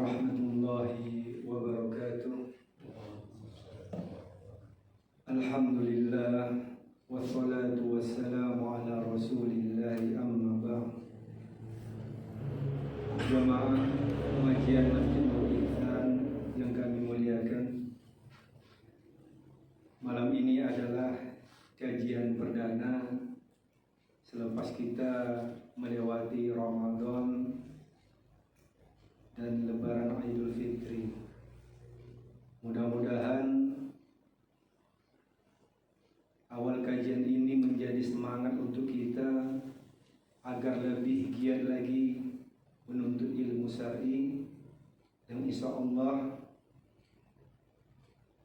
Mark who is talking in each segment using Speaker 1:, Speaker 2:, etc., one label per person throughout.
Speaker 1: warahmatullahi wabarakatuh. Alhamdulillah wassalatu wassalamu ala rasulillahi amma ba'd. Jamaah pengajian Masjid Nur Ihsan yang kami muliakan, malam ini adalah kajian perdana selepas kita melewati Ramadan dan Lebaran Idul Fitri. Mudah-mudahan awal kajian ini menjadi semangat untuk kita agar lebih giat lagi menuntut ilmu syar'i yang insya Allah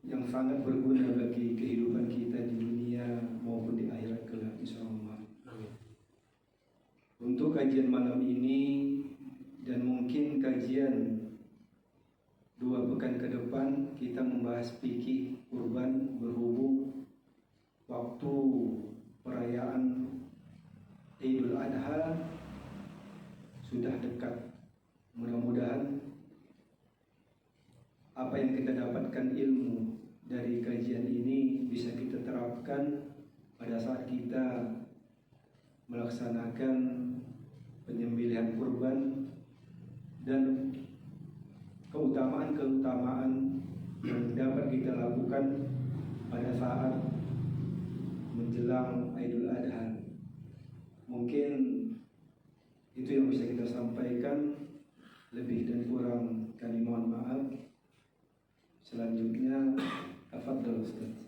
Speaker 1: yang sangat berguna bagi kehidupan kita di dunia maupun di akhirat kelak insya Allah. Amin. Untuk kajian malam ini dan mungkin kajian 2 pekan ke depan, kita membahas fikih kurban berhubung waktu perayaan Idul Adha sudah dekat. Mudah-mudahan apa yang kita dapatkan ilmu dari kajian ini bisa kita terapkan pada saat kita melaksanakan penyembelihan kurban dan keutamaan-keutamaan yang dapat kita lakukan pada saat menjelang Idul Adha. Mungkin itu yang bisa kita sampaikan. Lebih dan kurang kami mohon maaf. Selanjutnya, tafadhol Ustaz.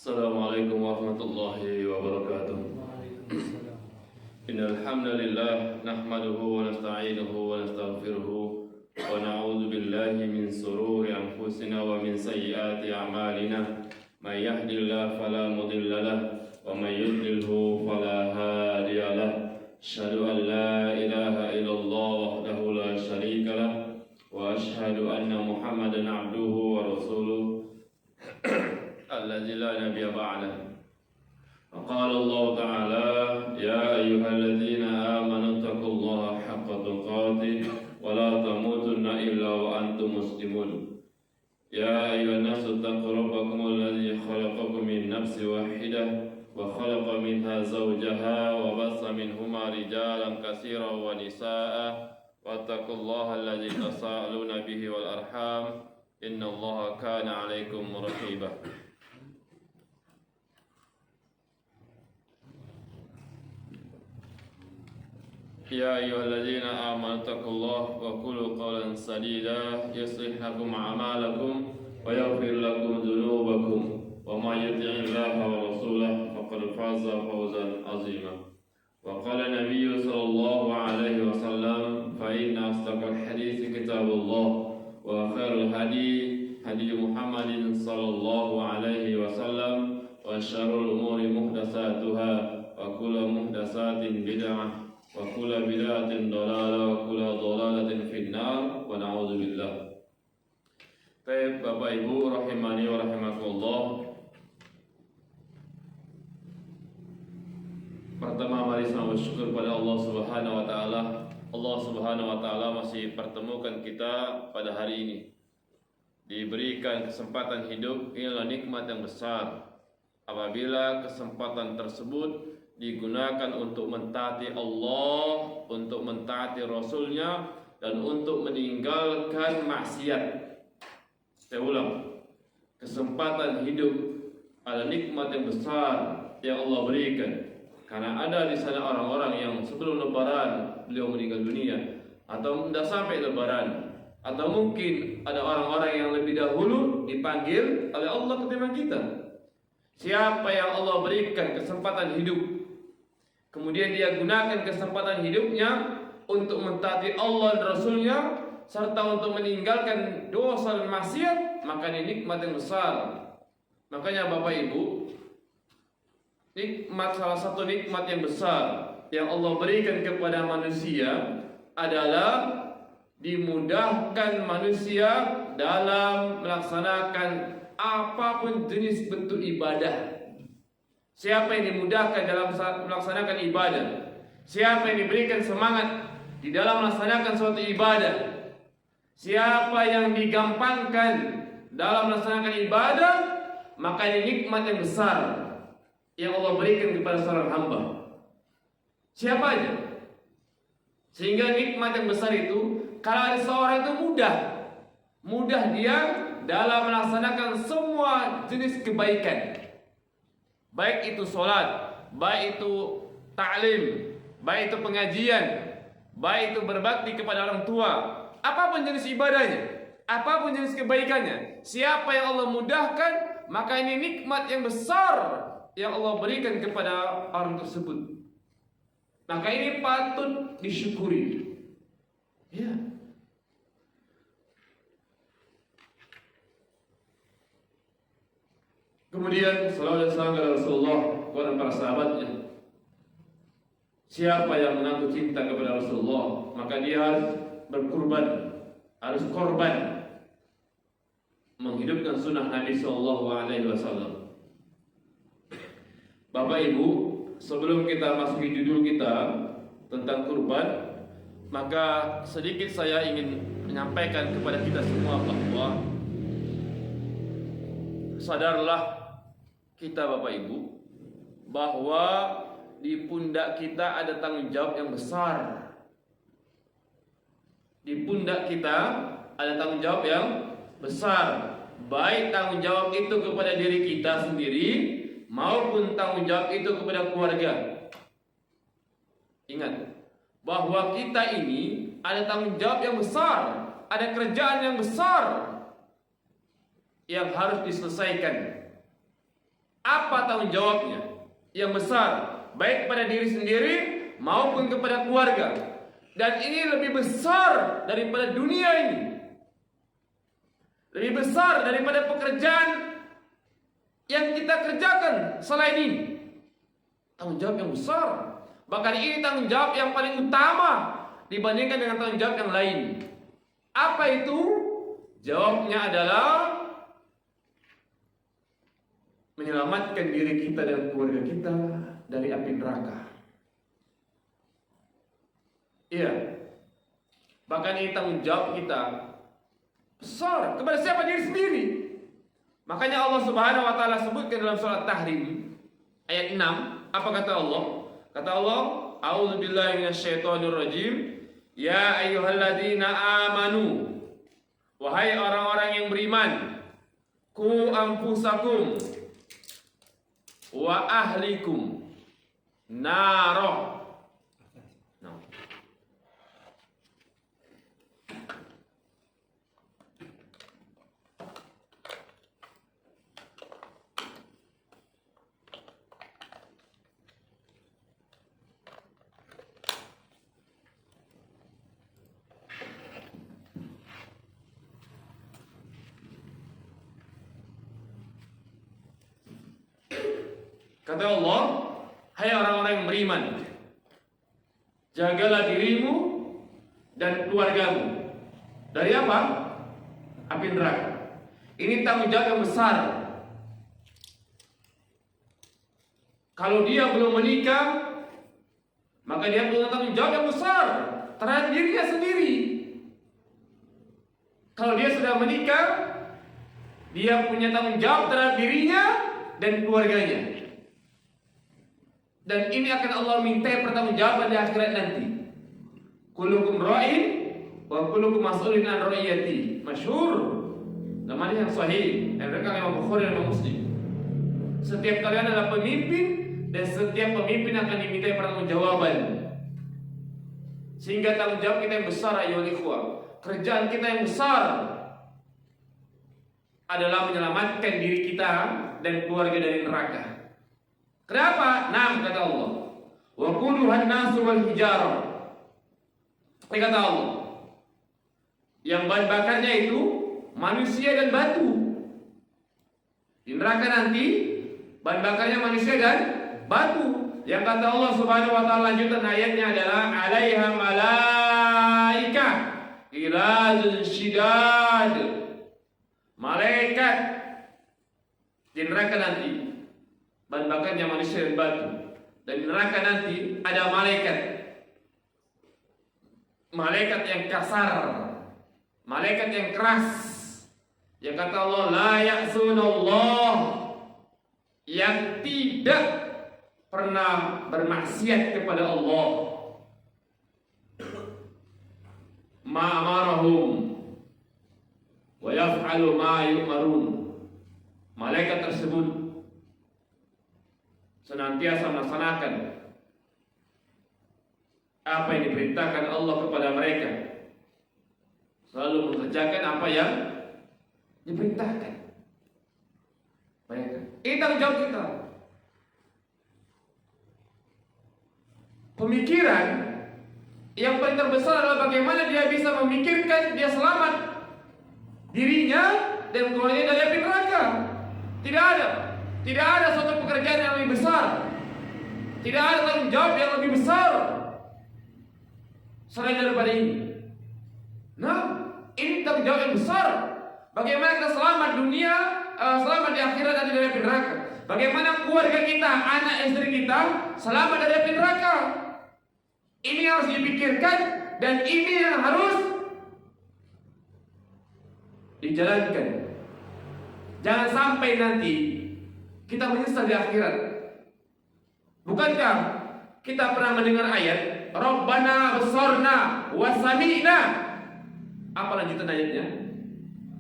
Speaker 2: Assalamualaikum warahmatullahi wabarakatuh. Innal hamdalillah nahmaduhu wa nasta'inuhu wa nastaghfiruhu wa na'udzu billahi min shururi anfusina wa min sayyiati a'malina. May yahdihillahu fala mudilla lahu wa may yudlilhu fala hadiya lahu. Asyhadu an la ilaha illallah wahdahu la syarika lahu wa asyhadu anna Muhammadan 'abduhu wa rasuluh. الذي لا نبي بعده. وقال الله تعالى يا أيها الذين آمنوا اتقوا الله حق تقاته ولا تموتن إلا وأنتم مسلمون. يا أيها الناس اتقوا ربكم الذي خلقكم من نفس واحدة وخلق منها زوجها وبث منهما رجالا كثيرا ونساء واتقوا الله الذي تساءلون به والأرحام إن الله كان عليكم رقيبا. يا أيها الذين آمنوا اتقوا الله وقولوا قولا سديدا يصلح لكم أعمالكم ويغفر لكم ذنوبكم ومن يطع الله ورسوله فقد فاز فوزا عظيما. وقال النبي صلى الله عليه وسلم فإن أصدق الحديث كتاب الله وخير الهدي هدي محمد صلى الله عليه وسلم وشر الأمور محدثاتها وكل محدثات بدعة وكل بدعة ضلالة وكل ضلالة في النار ونعوذ بالله. Baik Bapak Ibu rahimani wa rahimakumullah. Pertama mari sama bersyukur pada Allah Subhanahu wa taala. Allah Subhanahu wa taala masih pertemukan kita pada hari ini. Diberikan kesempatan hidup, inilah nikmat yang besar. Apabila kesempatan tersebut digunakan untuk mentaati Allah, untuk mentaati Rasulnya, dan untuk meninggalkan maksiat. Saya ulang, kesempatan hidup adalah nikmat yang besar yang Allah berikan. Karena ada di sana orang-orang yang sebelum Lebaran beliau meninggal dunia, atau tidak sampai Lebaran, atau mungkin ada orang-orang yang lebih dahulu dipanggil oleh Allah ketimbang kita. Siapa yang Allah berikan kesempatan hidup, kemudian dia gunakan kesempatan hidupnya untuk mentaati Allah dan Rasulnya, serta untuk meninggalkan dosa dan maksiat, maka ini nikmat yang besar. Makanya Bapak Ibu, salah satu nikmat yang besar yang Allah berikan kepada manusia adalah dimudahkan manusia dalam melaksanakan apapun jenis bentuk ibadah. Siapa yang dimudahkan dalam melaksanakan ibadah, siapa yang diberikan semangat di dalam melaksanakan suatu ibadah, siapa yang digampangkan dalam melaksanakan ibadah, maka ini nikmat yang besar yang Allah berikan kepada seorang hamba. Siapa aja. Sehingga nikmat yang besar itu, kalau ada seorang itu mudah dia dalam melaksanakan semua jenis kebaikan. Baik itu sholat, baik itu ta'lim, baik itu pengajian, baik itu berbakti kepada orang tua, apapun jenis ibadahnya, apapun jenis kebaikannya, siapa yang Allah mudahkan, maka ini nikmat yang besar yang Allah berikan kepada orang tersebut. Maka ini patut disyukuri. Ya. Kemudian sallallahu alaihi wasallam Rasulullah kepada para sahabatnya, siapa yang mengaku cinta kepada Rasulullah, maka dia harus berkurban, harus korban menghidupkan sunnah Nabi sallallahu alaihi wasallam. Bapak Ibu, sebelum kita masuki judul kita tentang kurban, maka sedikit saya ingin menyampaikan kepada kita semua bahwa sadarlah kita Bapak Ibu bahwa di pundak kita ada tanggung jawab yang besar. Di pundak kita ada tanggung jawab yang besar. Baik tanggung jawab itu kepada diri kita sendiri maupun tanggung jawab itu kepada keluarga. Ingat bahwa kita ini ada tanggung jawab yang besar, ada kerjaan yang besar yang harus diselesaikan. Apa tanggung jawabnya yang besar, baik pada diri sendiri maupun kepada keluarga. Dan ini lebih besar daripada dunia ini, lebih besar daripada pekerjaan yang kita kerjakan selain ini. Tanggung jawab yang besar. Bahkan ini tanggung jawab yang paling utama dibandingkan dengan tanggung jawab yang lain. Apa itu? Jawabnya adalah menyelamatkan diri kita dan keluarga kita dari api neraka. Iya. Bahkan ini tanggung jawab kita besar kepada siapa? Diri sendiri. Makanya Allah Subhanahu wa taala sebutkan dalam surat Tahrim ayat 6, apa kata Allah? Kata Allah, "A'udzubillahi minasyaitonirrajim. Ya ayyuhalladzina amanu." Wahai orang-orang yang beriman, ku anfusakum wa ahlikum naro. Kata Allah, hai orang-orang yang beriman, jagalah dirimu dan keluargamu dari apa? Api neraka. Ini tanggung jawab yang besar. Kalau dia belum menikah, maka dia punya tanggung jawab yang besar terhadap dirinya sendiri. Kalau dia sudah menikah, dia punya tanggung jawab terhadap dirinya dan keluarganya. Dan ini akan Allah minta pertanggungjawaban di akhirat nanti. Kullukum ra'in wa kullukum mas'ulun an ra'iyati. Masyhur. Namanya yang sahih. Yang direkam Imam Bukhari dan Imam Muslim. Setiap kalian adalah pemimpin dan setiap pemimpin akan dimintai pertanggungjawaban. Sehingga tanggung jawab kita yang besar, ayyuhal ikhwah. Kerjaan kita yang besar adalah menyelamatkan diri kita dan keluarga dari neraka. Kenapa? Naam, kata Allah. Wa quduhan nasu wal hijarah. Kata Allah, yang bahan bakarnya itu manusia dan batu. Di neraka nanti bahan bakarnya manusia dan batu. Yang kata Allah Subhanahu wa taala lanjutan ayatnya adalah alaiha malaika ilazun syidad. Malaikat di neraka nanti bahan bakarnya manusia dan batu. Dan di neraka nanti ada malaikat. Malaikat yang kasar, malaikat yang keras. Yang kata Allah la ya'sunallah, yang tidak pernah bermaksiat kepada Allah. Ma'amarahum wa yaf'alu ma yu'marun. Malaikat tersebut senantiasa melaksanakan apa yang diperintahkan Allah kepada mereka, selalu mengerjakan apa yang diperintahkan mereka. Ini tanggung jawab kita. Pemikiran yang paling terbesar adalah bagaimana dia bisa memikirkan dia selamat dirinya dan keluarganya dari api neraka. Tidak ada suatu pekerjaan yang lebih besar. Tidak ada tanggung jawab yang lebih besar selain daripada ini. Nah, ini tanggung jawab yang besar. Bagaimana kita selamat dunia, selamat di akhirat dan dari api neraka. Bagaimana keluarga kita, anak istri kita selamat dari api neraka. Ini harus dipikirkan dan ini yang harus dijalankan. Jangan sampai nanti kita menyesal di akhirat. Bukankah kita pernah mendengar ayat Rabbana basarna wa sami'na? Apa lanjutan ayatnya?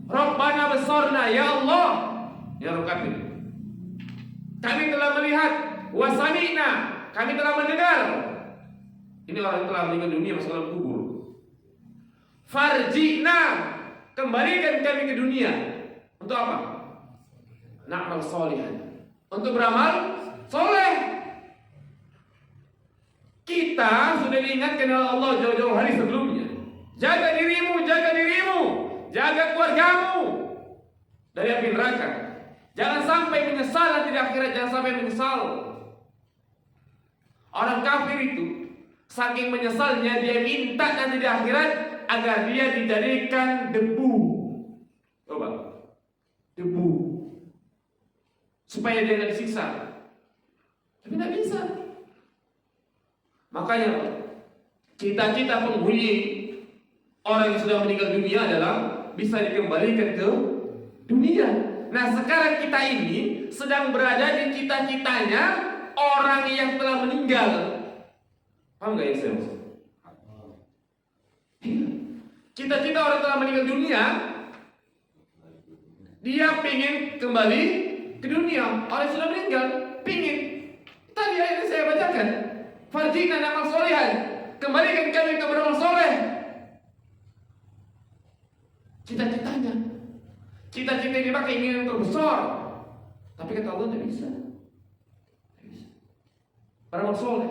Speaker 2: Rabbana basarna, ya Allah, ya Rabb, kami telah melihat, wa sami'na, kami telah mendengar. Ini orang yang telah meninggal dunia masuk dalam kubur. Farji'na, kembalikan kami ke dunia. Untuk apa? Na'mal sholihan, untuk beramal soleh. Kita sudah diingatkan oleh Allah jauh-jauh hari sebelumnya. Jaga dirimu, jaga keluargamu dari api neraka. Jangan sampai menyesal nanti di akhirat, jangan sampai menyesal. Orang kafir itu saking menyesalnya dia minta nanti di akhirat agar dia dijadikan debu. Coba, debu, supaya dia tidak disiksa. Tapi tidak bisa. Makanya cita-cita penghuni orang yang sudah meninggal dunia adalah bisa dikembalikan ke dunia. Nah, sekarang kita ini sedang berada di cita-citanya orang yang telah meninggal. Paham gak yang saya maksud? Cita-cita orang yang telah meninggal dunia, dia pengen kembali ke dunia. Orang yang sudah meninggal pengen. Tadi ayat yang saya bacakan, farjina na'mal sholihan, kembalikan kami ke beramal soleh. Cita-citanya, cita-cita ini pakai keinginan terbesar. Tapi kata Allah tidak bisa. Beramal soleh.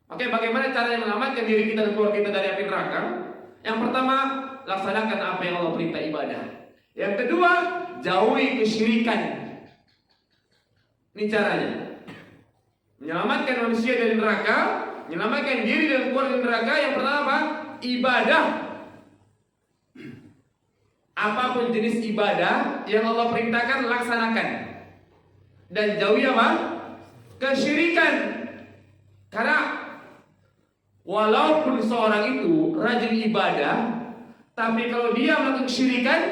Speaker 2: Oke, bagaimana caranya menyelamatkan diri kita dan keluarga kita dari api neraka? Yang pertama, laksanakan apa yang Allah perintah, ibadah. Yang kedua, jauhi kesyirikan. Ini caranya. Menyelamatkan manusia dari neraka, menyelamatkan diri dan keluar dari neraka, yang pertama apa? Ibadah. Apapun jenis ibadah yang Allah perintahkan, laksanakan. Dan jauhi apa? Kesyirikan. Karena walaupun seorang itu rajin ibadah, tapi kalau dia melakukan kesyirikan,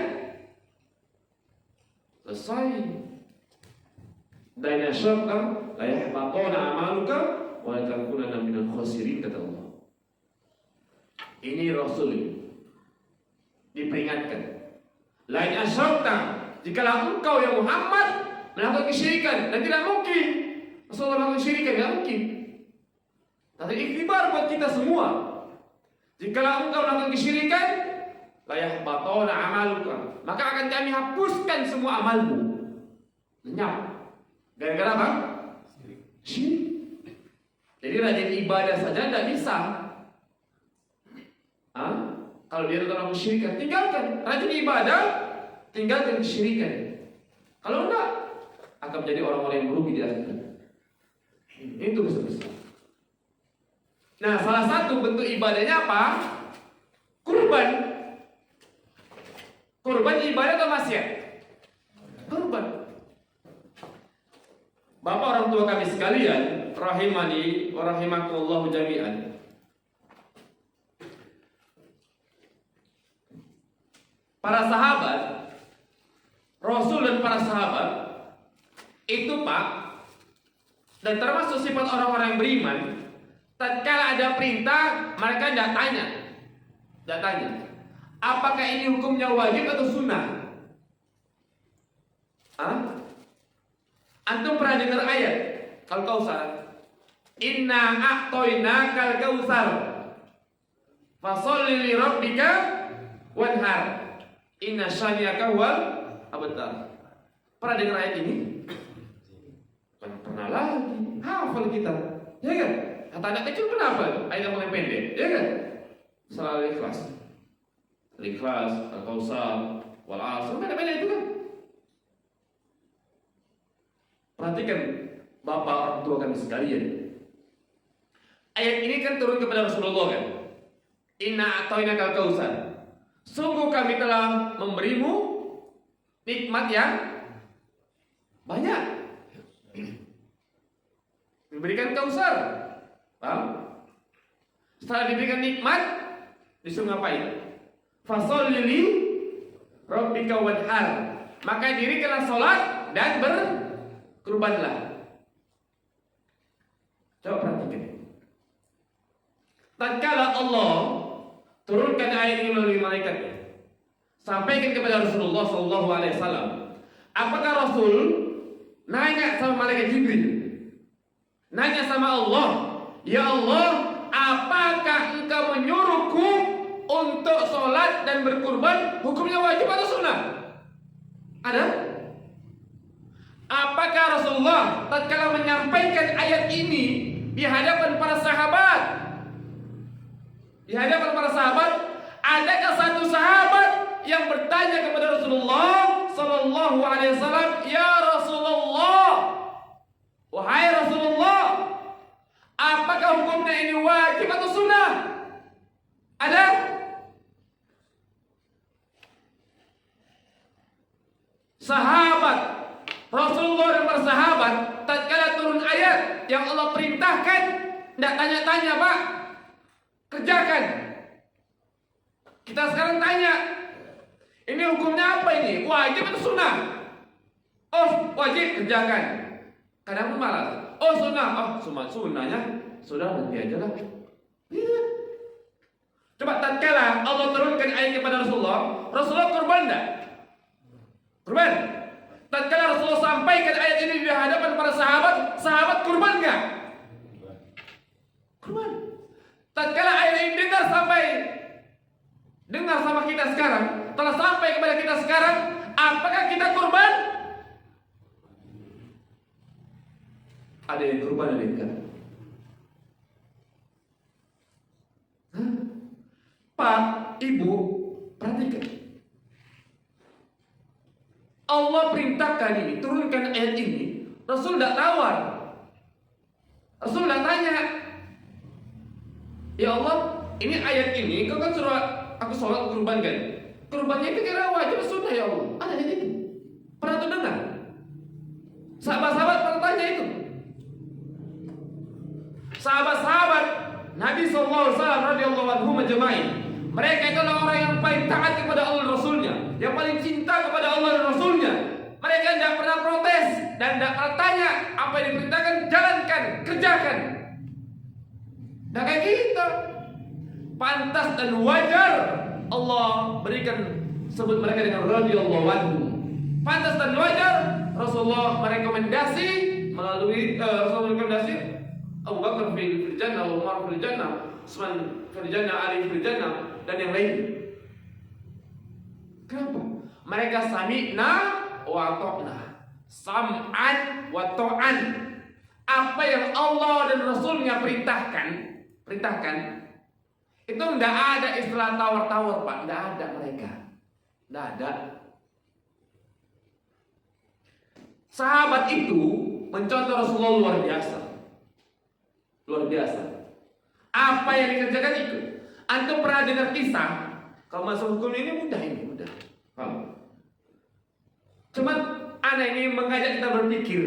Speaker 2: selesai. Dan asyrakta la yahbatuna amaluka wa la takunanna minal khasirin, kata Allah. Ini Rasul diperingatkan. Lain asyrakta, jikalau engkau ya Muhammad melakukan kesyirikan, dan tidak mungkin Rasulullah melakukan kesyirikan, tidak mungkin. Tapi ikhtibar buat kita semua. Jikalau engkau melakukan kesyirikan, la yahbatuna amaluka, maka akan kami hapuskan semua amalmu. Lenyap. Gara-gara apa? Syirik. Jadi rajin ibadah saja tidak bisa. Kalau dia tetap kesyirikan, tinggalkan. Rajin ibadah, tinggalkan kesyirikan. Kalau enggak, akan menjadi orang-orang yang merugi di akhirat. Itu besar-besar. Nah, salah satu bentuk ibadahnya apa? Kurban. Kurban ibadah atau maksiat? Kurban. Bapak orang tua kami sekalian, rahimani wa rahimakumullah jami'an. Para sahabat, Rasul dan para sahabat itu Pak, dan termasuk sifat orang-orang yang beriman, tatkala ada perintah, mereka tidak tanya, apakah ini hukumnya wajib atau sunnah? Antum pernah dengar ayat Al-Kautsar? Inna a'toinakal kautsar fasholli li rabbika wanhar inna syani'aka huwal abtar. Pernah dengar ayat ini? Pernah lagi. Hafal kita. Ya kan? Kata anak kecil kenapa? Ayat yang paling pendek. Ya kan? Selalu ikhlas. Ikhlas, Al-Kautsar, wal 'asr. Beda-beda itu kan? Perhatikan bapak orang tua kami sekalian. Ayat ini kan turun kepada Rasulullah kan. Inna a'tainakal kautsar. Sungguh kami telah memberimu nikmat yang banyak. Memberikan Kautsar. Paham? Setelah diberikan nikmat, disuruh ngapain? Fasholli li rabbika wanhar. Maka dirikanlah salat dan berkurbanlah. Coba perhatikan. Tatkala Allah turunkan ayat ini melalui malaikatnya, sampaikan kepada Rasulullah SAW. Apakah Rasul nanya sama malaikat Jibril? Nanya sama Allah, ya Allah, apakah engkau menyuruhku untuk sholat dan berkurban, hukumnya wajib atau sunnah? Ada? Apakah Rasulullah tatkala menyampaikan ayat ini di hadapan para sahabat? Di hadapan para sahabat, adakah satu sahabat yang bertanya kepada Rasulullah sallallahu alaihi wasallam, "Ya Rasulullah, wahai Rasulullah, apakah hukumnya ini wajib atau sunnah?" Ada? Sahabat Rasulullah dan para sahabat tatkala turun ayat yang Allah perintahkan, tidak tanya-tanya, Pak, kerjakan. Kita sekarang tanya, ini hukumnya apa ini? Wajib atau sunnah? Oh, wajib, kerjakan. Kadang pun malas. Oh, sunnah. Oh, sunnahnya sudah nanti aja lah. Coba tatkala Allah turunkan ayat kepada Rasulullah, Rasulullah kurban enggak? Kurban. Tatkala Rasulullah sampaikan ayat ini di hadapan para sahabat, sahabat kurban enggak? Kurban. Tatkala ayat ini dengar sama kita sekarang, telah sampai kepada kita sekarang, apakah kita kurban? Ada yang kurban, ada yang enggak? Pak, Ibu, perhatikan. Allah perintahkan ini, turunkan ayat ini. Rasul tidak tawar.
Speaker 3: Rasul tanya, ya Allah, ini ayat ini kau kan suruh aku sholat kurban kan? Kurbannya itu kira wajib sunnah ya Allah? Ada ayat itu? Pernah tuh dengar? Sahabat-sahabat pernah tanya itu. Sahabat-sahabat Nabi SAW radhiyallahu anhu majma'in, mereka itu adalah orang yang paling taat kepada Allah dan Rasulnya, yang paling cinta kepada Allah dan Rasulnya. Mereka tidak pernah protes dan tidak pernah tanya apa yang diperintahkan, jalankan, kerjakan. Nah kayak kita pantas dan wajar Allah berikan sebut mereka dengan radhiyallahu anhu. Pantas dan wajar Rasulullah merekomendasi melalui Rasulullah merekomendasi Abu Bakar fil jannah, Umar fil jannah, Utsman fil jannah, Ali fil jannah, dan yang lain. Kenapa? Mereka sami'na wa ta'na, sam'an wa ta'an. Apa yang Allah dan Rasulnya perintahkan itu tidak ada istilah tawar-tawar, Pak. Tidak ada mereka. Tidak ada. Sahabat itu mencontoh Rasulullah luar biasa. Luar biasa. Apa yang dikerjakan itu. Antum pernah dengar kisah? Kalau masuk hukum ini mudah. Paham? Cuman anak ini mengajak kita berpikir.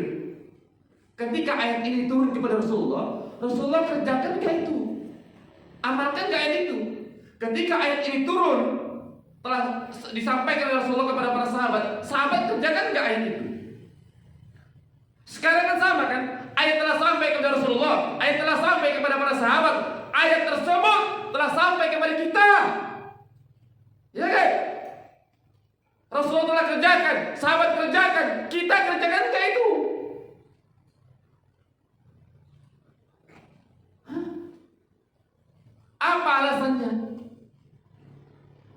Speaker 3: Ketika ayat ini turun kepada Rasulullah kerjakan gak itu? Amalkan gak ayat itu? Ketika ayat ini turun, telah disampaikan oleh Rasulullah kepada para sahabat kerjakan gak ayat itu? Sekarang kan sama kan? Ayat telah sampai kepada Rasulullah, ayat telah sampai kepada para sahabat, ayat tersebut telah sampai kepada kita. Ya kan? Rasulullah telah kerjakan, sahabat kerjakan, kita kerjakan gak itu? Apa alasannya?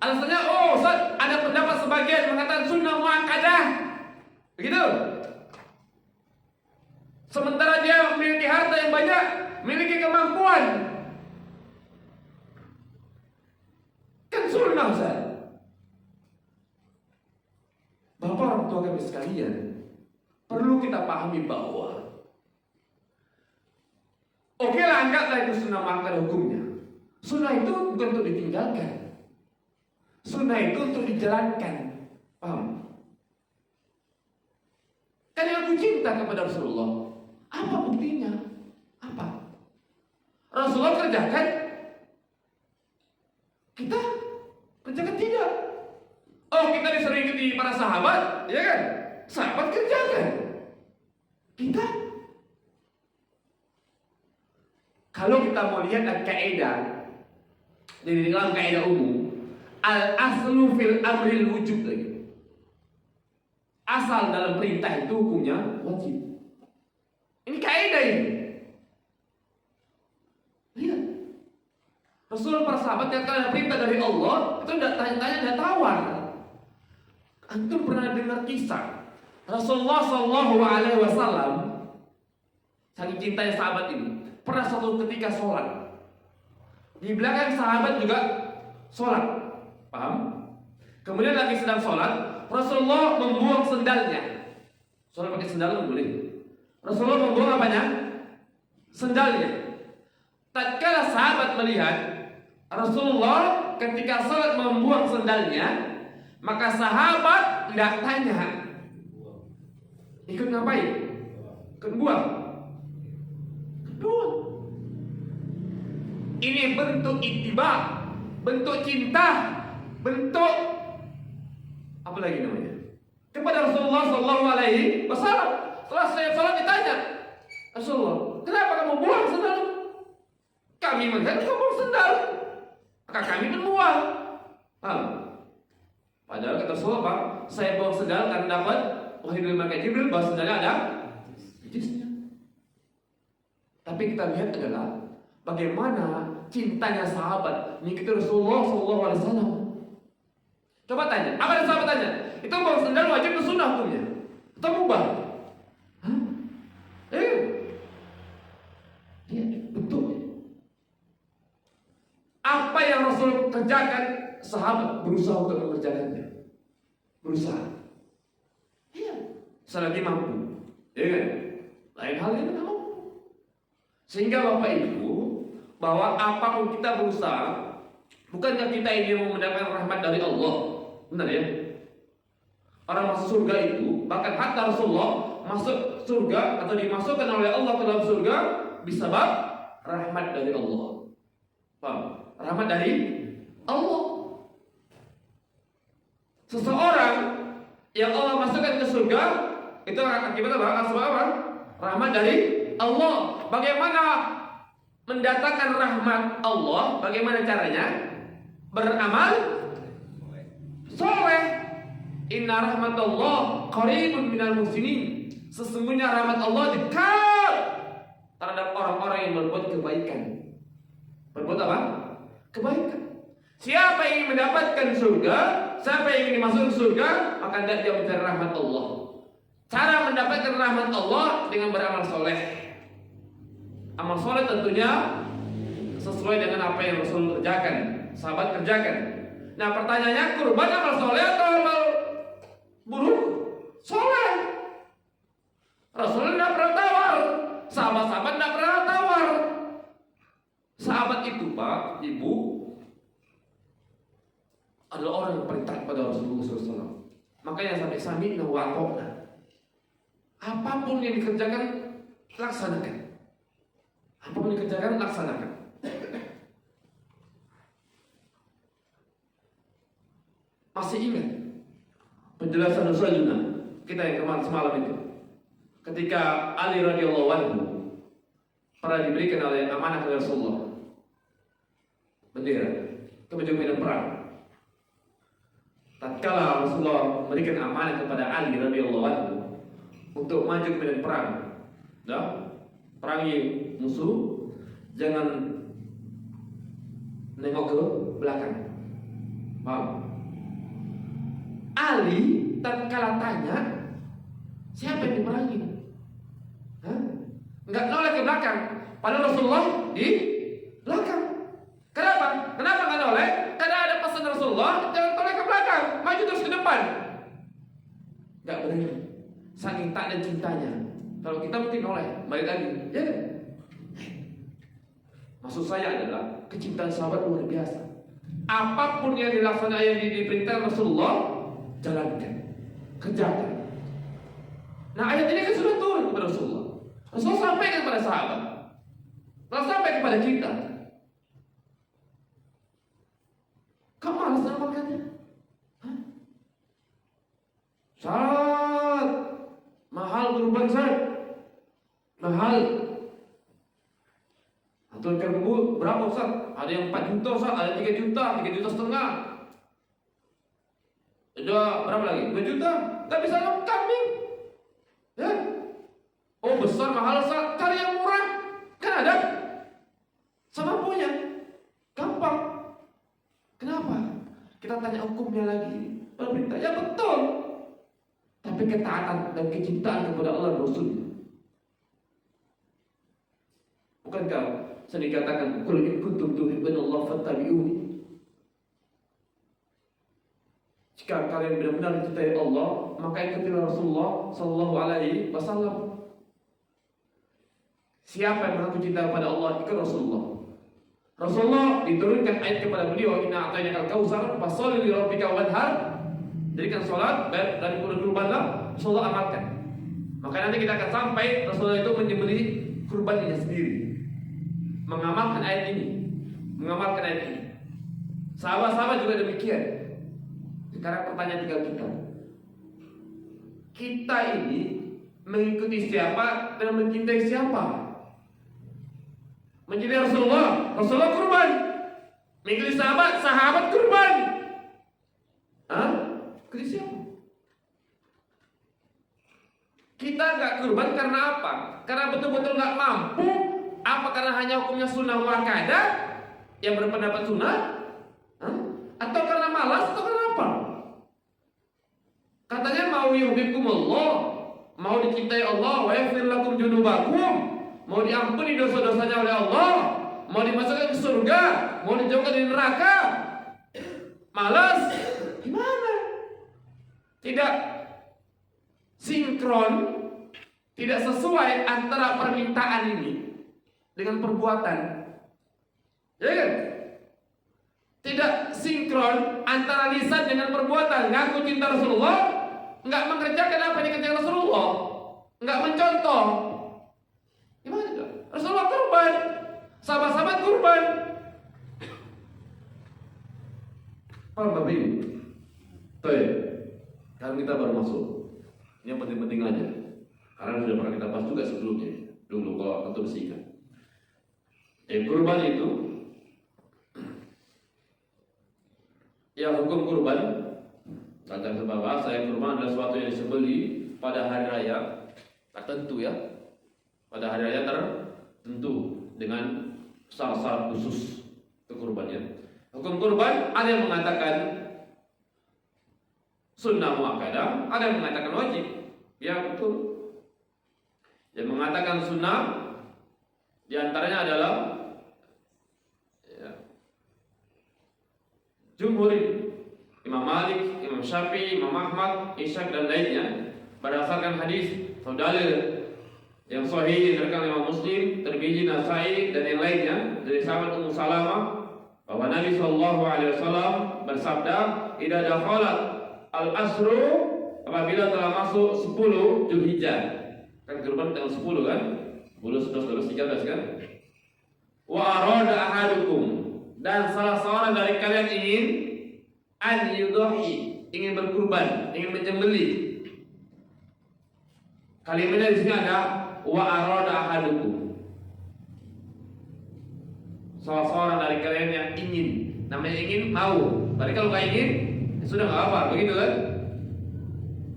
Speaker 3: Alasannya, oh Ustaz, ada pendapat sebagian mengatakan sunnah muakkadah. Begitu. Sementara dia memiliki harta yang banyak, memiliki kemampuan. Kan sunnah, Ustaz. Bapak orang tua kami sekalian, perlu kita pahami bahwa oke lah, anggaplah itu sunnah muakkadah hukumnya. Sunnah itu bukan untuk ditinggalkan. Sunnah itu untuk dijalankan. Paham? Karena aku cinta kepada Rasulullah. Apa buktinya? Apa? Rasulullah kerjakan, kita kerjakan tidak. Oh, kita disuruh ikuti para sahabat, ya kan? Sahabat kerjakan, kita. Kalau kita mau lihat kaidah, jadi dalam kaidah umum, al aslu fil amril wujub lagi. Asal dalam perintah itu hukumnya wajib. Ini kaidah ini. Lihat. Rasul para sahabat yang ada perintah dari Allah, itu tidak tanya-tanya, tidak tawar. Antum pernah dengar kisah Rasulullah SAW saking cintanya sahabat ini, pernah suatu ketika sholat. Di belakang sahabat juga sholat. Paham? Kemudian lagi sedang sholat, Rasulullah membuang sendalnya. Sholat pakai sendal boleh. Rasulullah membuang apanya? Sendalnya. Tatkala sahabat melihat Rasulullah ketika sholat membuang sendalnya, maka sahabat tidak tanya, ikut ngapain? Ikut buang. Buang. Ini bentuk ittiba, bentuk cinta, bentuk apa lagi namanya? Kepada Rasulullah Sallallahu Alaihi Wasallam. Setelah saya sholat ditanya, Rasulullah, kenapa kamu buang sendal? Kami melihat kamu buang sendal, maka kami pun buang. Padahal kata Rasulullah, Pak, saya buang sendal karena dapat wahyu dari malaikat Jibril bahwa sendalnya ada najisnya. Tapi kita lihat adalah bagaimana cintanya sahabat mengikuti Rasulullah Sallallahu Alaihi Wasallam. Coba tanya, apa yang sahabat tanya? Itu buang sendal wajib atau sunnah hukumnya? Atau mubah? Iya, betul. Apa yang Rasul kerjakan, sahabat berusaha untuk mengerjakannya. Berusaha. Iya, selagi mampu. Iya kan? Lain hal yang tidak mampu. Sehingga Bapak Ibu, bahwa apapun kita berusaha, bukankah kita ini mau mendapatkan rahmat dari Allah? Benar ya? Orang masuk surga itu, bahkan hatta Rasulullah masuk surga atau dimasukkan oleh Allah ke dalam surga bisabab rahmat dari Allah. Paham? Rahmat dari Allah. Seseorang yang Allah masukkan ke surga itu akibat apa? Sebab apa? Rahmat dari Allah. Bagaimana mendatangkan rahmat Allah? Bagaimana caranya? Beramal soleh. Inna rahmatullah qaribun minal muhsinin. Sesungguhnya rahmat Allah dekat terhadap orang-orang yang berbuat kebaikan. Berbuat apa? Kebaikan. Siapa yang ingin mendapatkan surga, siapa yang ingin masuk surga, maka dia mencari rahmat Allah. Cara mendapatkan rahmat Allah dengan beramal soleh. Amal soleh tentunya sesuai dengan apa yang Rasul kerjakan, sahabat kerjakan. Nah pertanyaannya, kurban amal soleh atau amal buruk? Soleh. Rasul tidak pernah tawar, sahabat-sahabat tidak pernah tawar. Sahabat itu Pak, Ibu, adalah orang yang paling taat pada Rasulullah SAW. Makanya sampai sami'na wa ata'na. Apapun yang dikerjakan, laksanakan. Apapun yang dikerjakan, laksanakan. Masih ingat penjelasan Rasulullah kita yang kemarin semalam itu, ketika Ali radhiyallahu anhu pernah diberikan oleh amanah oleh Rasulullah bendera ke medan perang. Tatkala Rasulullah memberikan amanah kepada Ali radhiyallahu anhu untuk maju ke medan perang, perangi musuh, jangan nengok ke belakang. Paham? Ali tatkala tanya, siapa yang diperangi? Enggak noleh ke belakang. Padahal Rasulullah di belakang. Kenapa? Kenapa enggak noleh? Karena ada pesan Rasulullah, jangan noleh ke belakang, maju terus ke depan. Enggak berani. Saking tak dan cintanya. Kalau kita mungkin noleh, balik lagi. Ya kan? Maksud saya adalah kecintaan sahabat luar biasa. Apapun yang dilaksanakan yang diperintahkan Rasulullah, jalankan, kerjakan. Nah ayat ini kan sudah turun kepada Rasulullah. Rasulullah sampaikan kepada sahabat, lalu sampai kepada kita. Kamu malas mengamalkannya? Saat mahal kurban saat mahal. Atau ikan kembung berapa Ustaz? Ada yang 4 juta Ustaz, ada 3 juta, 3 juta setengah. Ada berapa lagi? 2 juta. Tak bisa nonton kambing. Ya? Oh besar mahal Ustaz, cari yang murah. Kan ada. Semampunya. Gampang. Kenapa? Kita tanya hukumnya lagi. Perintah, ya betul. Tapi ketaatan dan kecintaan kepada Allah dan Rasul. Bukankah saya dikatakan qul in kuntum tuhibbunallah fattabi'uni. Jika kalian benar-benar mencintai Allah, maka ikutilah Rasulullah sallallahu alaihi wasallam. Siapa yang mengaku cinta kepada Allah, ikut Rasulullah. Rasulullah diturunkan ayat kepada beliau, inna a'tainakal kautsar fasholli li rabbika wanhar. Jadikan salat dari kurbanlah, Rasulullah amalkan. Maka nanti kita akan sampai Rasulullah itu menyembelih kurbannya sendiri. Mengamalkan ayat ini, mengamalkan ayat ini. Sahabat-sahabat juga demikian. Sekarang pertanyaan tinggal kita. Kita ini mengikuti siapa dan mencintai siapa? Mencintai Rasulullah, Rasulullah kurban. Mengikuti sahabat, sahabat kurban. Ikuti siapa? Kita nggak kurban karena apa? Karena betul-betul nggak mampu. Apa karena hanya hukumnya sunnah muakkadah yang berpendapat sunnah? Atau karena malas atau karena apa? Katanya mau yuhibbukumullah, mau dicintai Allah, wa yaghfir lakum dzunubakum, mau diampuni dosa-dosanya oleh Allah, mau dimasukkan ke surga, mau dijauhkan dari neraka. Malas? Gimana? Tidak sinkron, tidak sesuai antara permintaan ini dengan perbuatan. Ya kan? Tidak sinkron antara lisan dengan perbuatan. Ngaku cinta Rasulullah, nggak mengerjakan apa yang dikerjakan Rasulullah, nggak mencontoh. Gimana itu? Rasulullah kurban, sahabat-sahabat kurban. Paham Bapak Ibu? Baik. Sekarang kita baru masuk. Ini yang penting-penting aja. Karena sudah pernah kita bahas juga sebelumnya. Dulu kalau atau bersihkan. Kurban itu, ya hukum kurban. Kata bahasa yang kurban adalah sesuatu yang disembeli pada hari raya tertentu ya. Pada hari raya tertentu dengan syarat-syarat khusus untuk kurbannya. Hukum kurban ada yang mengatakan sunnah muakkadah, ada yang mengatakan wajib. Ya betul. Yang mengatakan sunnah diantaranya adalah ya, jumhur Imam Malik, Imam Syafi'i, Imam Ahmad, Ishaq dan lainnya berdasarkan hadis atau dalil yang sahih diriwayatkan Imam Muslim, Tirmidzi, Nasa'i dan yang lainnya dari sahabat Ummu Salamah bahwa Nabi SAW bersabda, "Idza dakhalat al-asru," apabila telah masuk 10 Dzulhijjah. Kan kurban tanggal 10 kan? 10, 11, 12, 13 kan? "Wa arada ahadukum," dan salah seorang dari kalian ingin an yudhi, ingin berkurban, ingin menyembelih. Kalimatnya di sini ada wa arada ahadukum. Salah seorang dari kalian yang ingin, namanya ingin mau. Berarti kalau nggak ingin, ya sudah nggak apa, begitu kan?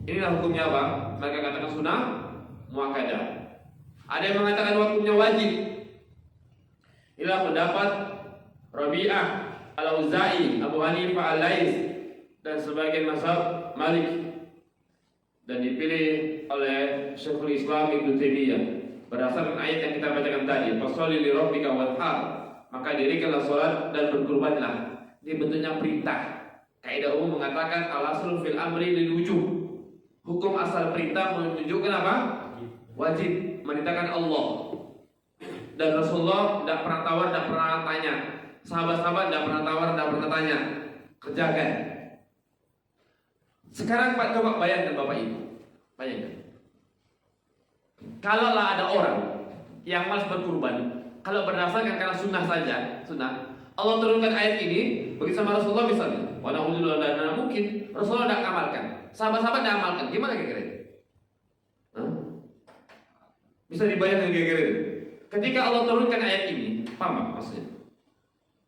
Speaker 3: Inilah hukumnya apa? Mereka katakan sunnah muakkadah. Ada yang mengatakan hukumnya wajib. Inilah pendapat Rabi'ah, Al-Auza'i, Abu Hanifah, Al-Lais dan sebagian mazhab Malik, dan dipilih oleh Syekhul Islam Ibnu Taimiyah berdasarkan ayat yang kita bacakan tadi, "Fasholli li rabbika wanhar," maka dirikanlah salat dan berkurbanlah. Ini bentuknya perintah. Kaidah umum mengatakan al-aslu fil amri lil wujub. Hukum asal perintah menunjukkan apa? Wajib, merintahkan Allah. Dan Rasulullah tidak pernah tawar, tidak pernah tanya. Sahabat-sahabat tidak pernah tawar, tidak pernah tanya. Kerjakan. Sekarang Pak, coba bayangkan Bapak Ibu. Bayangkan. Kalaulah ada orang yang malas berkurban, kalau berdasarkan karena sunnah saja, sunnah, Allah turunkan ayat ini bagi sama Rasulullah misalnya. Wa na'udzubillah, dan mungkin Rasulullah tidak amalkan, sahabat-sahabat tidak amalkan, gimana kira-kira? Bisa dibayangkan kira-kira? Ketika Allah turunkan ayat ini, paham maksudnya?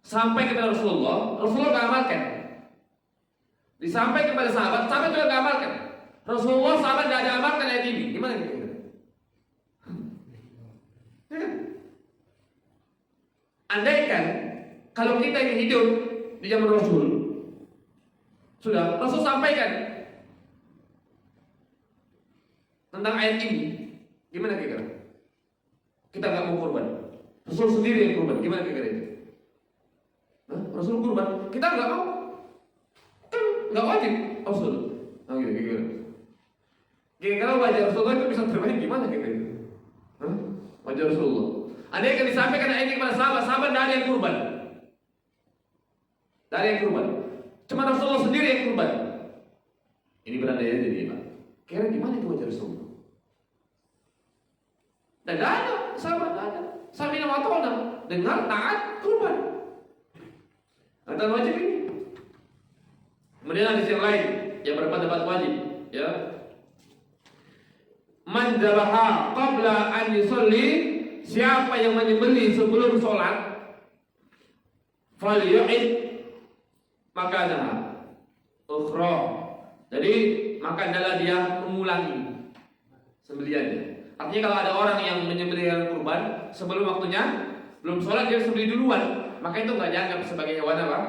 Speaker 3: Sampai kepada Rasulullah, Rasulullah tidak amalkan. Disampaikan kepada sahabat, sahabat juga tidak amalkan. Rasulullah, sahabat tidak ada amalkan ayat ini, gimana kira-kira? Andaikan kalau kita ingin hidup di zaman Rasul, sudah Rasul sampaikan tentang ayat ini, gimana kira-kira? Kita nggak mau kurban, Rasul sendiri yang kurban, gimana kira-kira itu? Rasul kurban, kita nggak mau, kan nggak wajib Rasul. Kira-kira. Kira-kira wajah Rasulullah itu bisa terbaik gimana kira-kira? Wajah Rasulullah. Andai yang disampaikan ayat ini kepada sahabat-sahabat, tidak ada yang kurban. Tidak ada yang kurban. Cuma Rasulullah sendiri yang kurban. Ini berandai aja nih Pak. Kira gimana itu wajah Rasulullah? Dan tidak ada, sahabat tidak ada. Samina wa ta'ala, dengar, taat, kurban. Antara wajib ini. Kemudian hadis yang lain yang berpendapat wajib, ya. Man dzabaha qabla an yusalli, siapa yang menyembelih sebelum sholat, falyu'id makanaha ukhra. Jadi maka adalah dia mengulangi sembelihannya. Artinya kalau ada orang yang menyembelih kurban sebelum waktunya, belum sholat dia sembelih duluan, maka itu nggak dianggap sebagai hewan apa?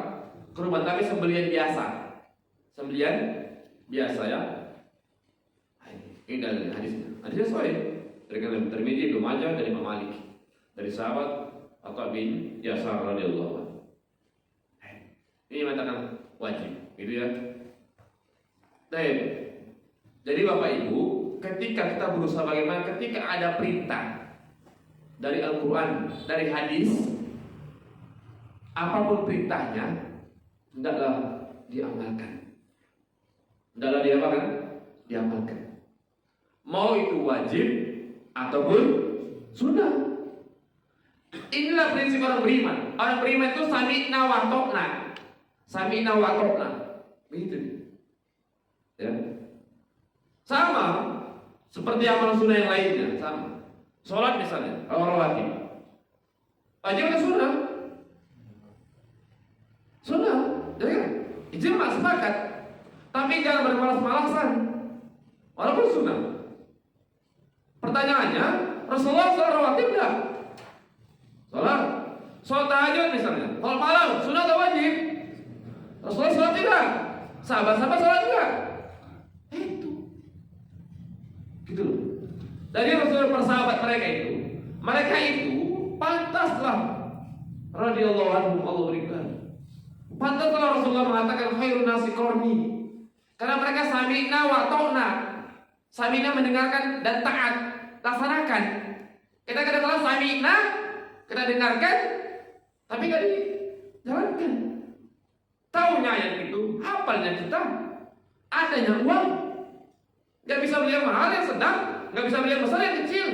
Speaker 3: Kurban, tapi sembelihan biasa. Sembelihan biasa ya. Ini dalil hadisnya. Hadisnya sahih. Dari Imam Tirmidzi, Ibnu Majah, dari Imam Malik, dari sahabat Atha bin Yasar radhiyallahu anhu. Ini mengatakan wajib, gitu ya. Baik. Jadi Bapak Ibu, ketika kita berusaha bagaimana ketika ada perintah, dari Al-Quran, dari hadis, apapun perintahnya, hendaklah diamalkan. Hendaklah diamalkan. Mau itu wajib ataupun sunnah. Inilah prinsip orang beriman. Orang beriman itu sami'na wa ta'na. Sami'na wa ta'na. Begitu. Ya. Sama seperti amal sunnah yang lainnya, sama. Sholat misalnya, kalau rawatib. Wajib atau sunnah? Sunnah, ya kan? Ijma sepakat. Tapi jangan bermalas-malasan. Walaupun sunnah. Pertanyaannya, Rasulullah sholat rawatib enggak? Sholat tahajud misalnya. Kalau malam, sunnah atau wajib? Rasulullah sholat tidak? Sahabat-sahabat sholat tidak? Itu. Gitu loh. Dari Rasulullah persahabat mereka itu pantaslah radhiyallahu anhum, Allah berikan. Pantaslah Rasulullah mengatakan khairun nasi qarni. Karena mereka sami'na wa ta'na. Sami'na mendengarkan dan taat, laksanakan. Kita kadang-kadang sami'na, kita dengarkan, tapi nggak dijalankan. Taunya yang itu, hafalnya kita, adanya uang, nggak bisa beli yang mahal yang sedang, nggak bisa beli yang besar yang kecil.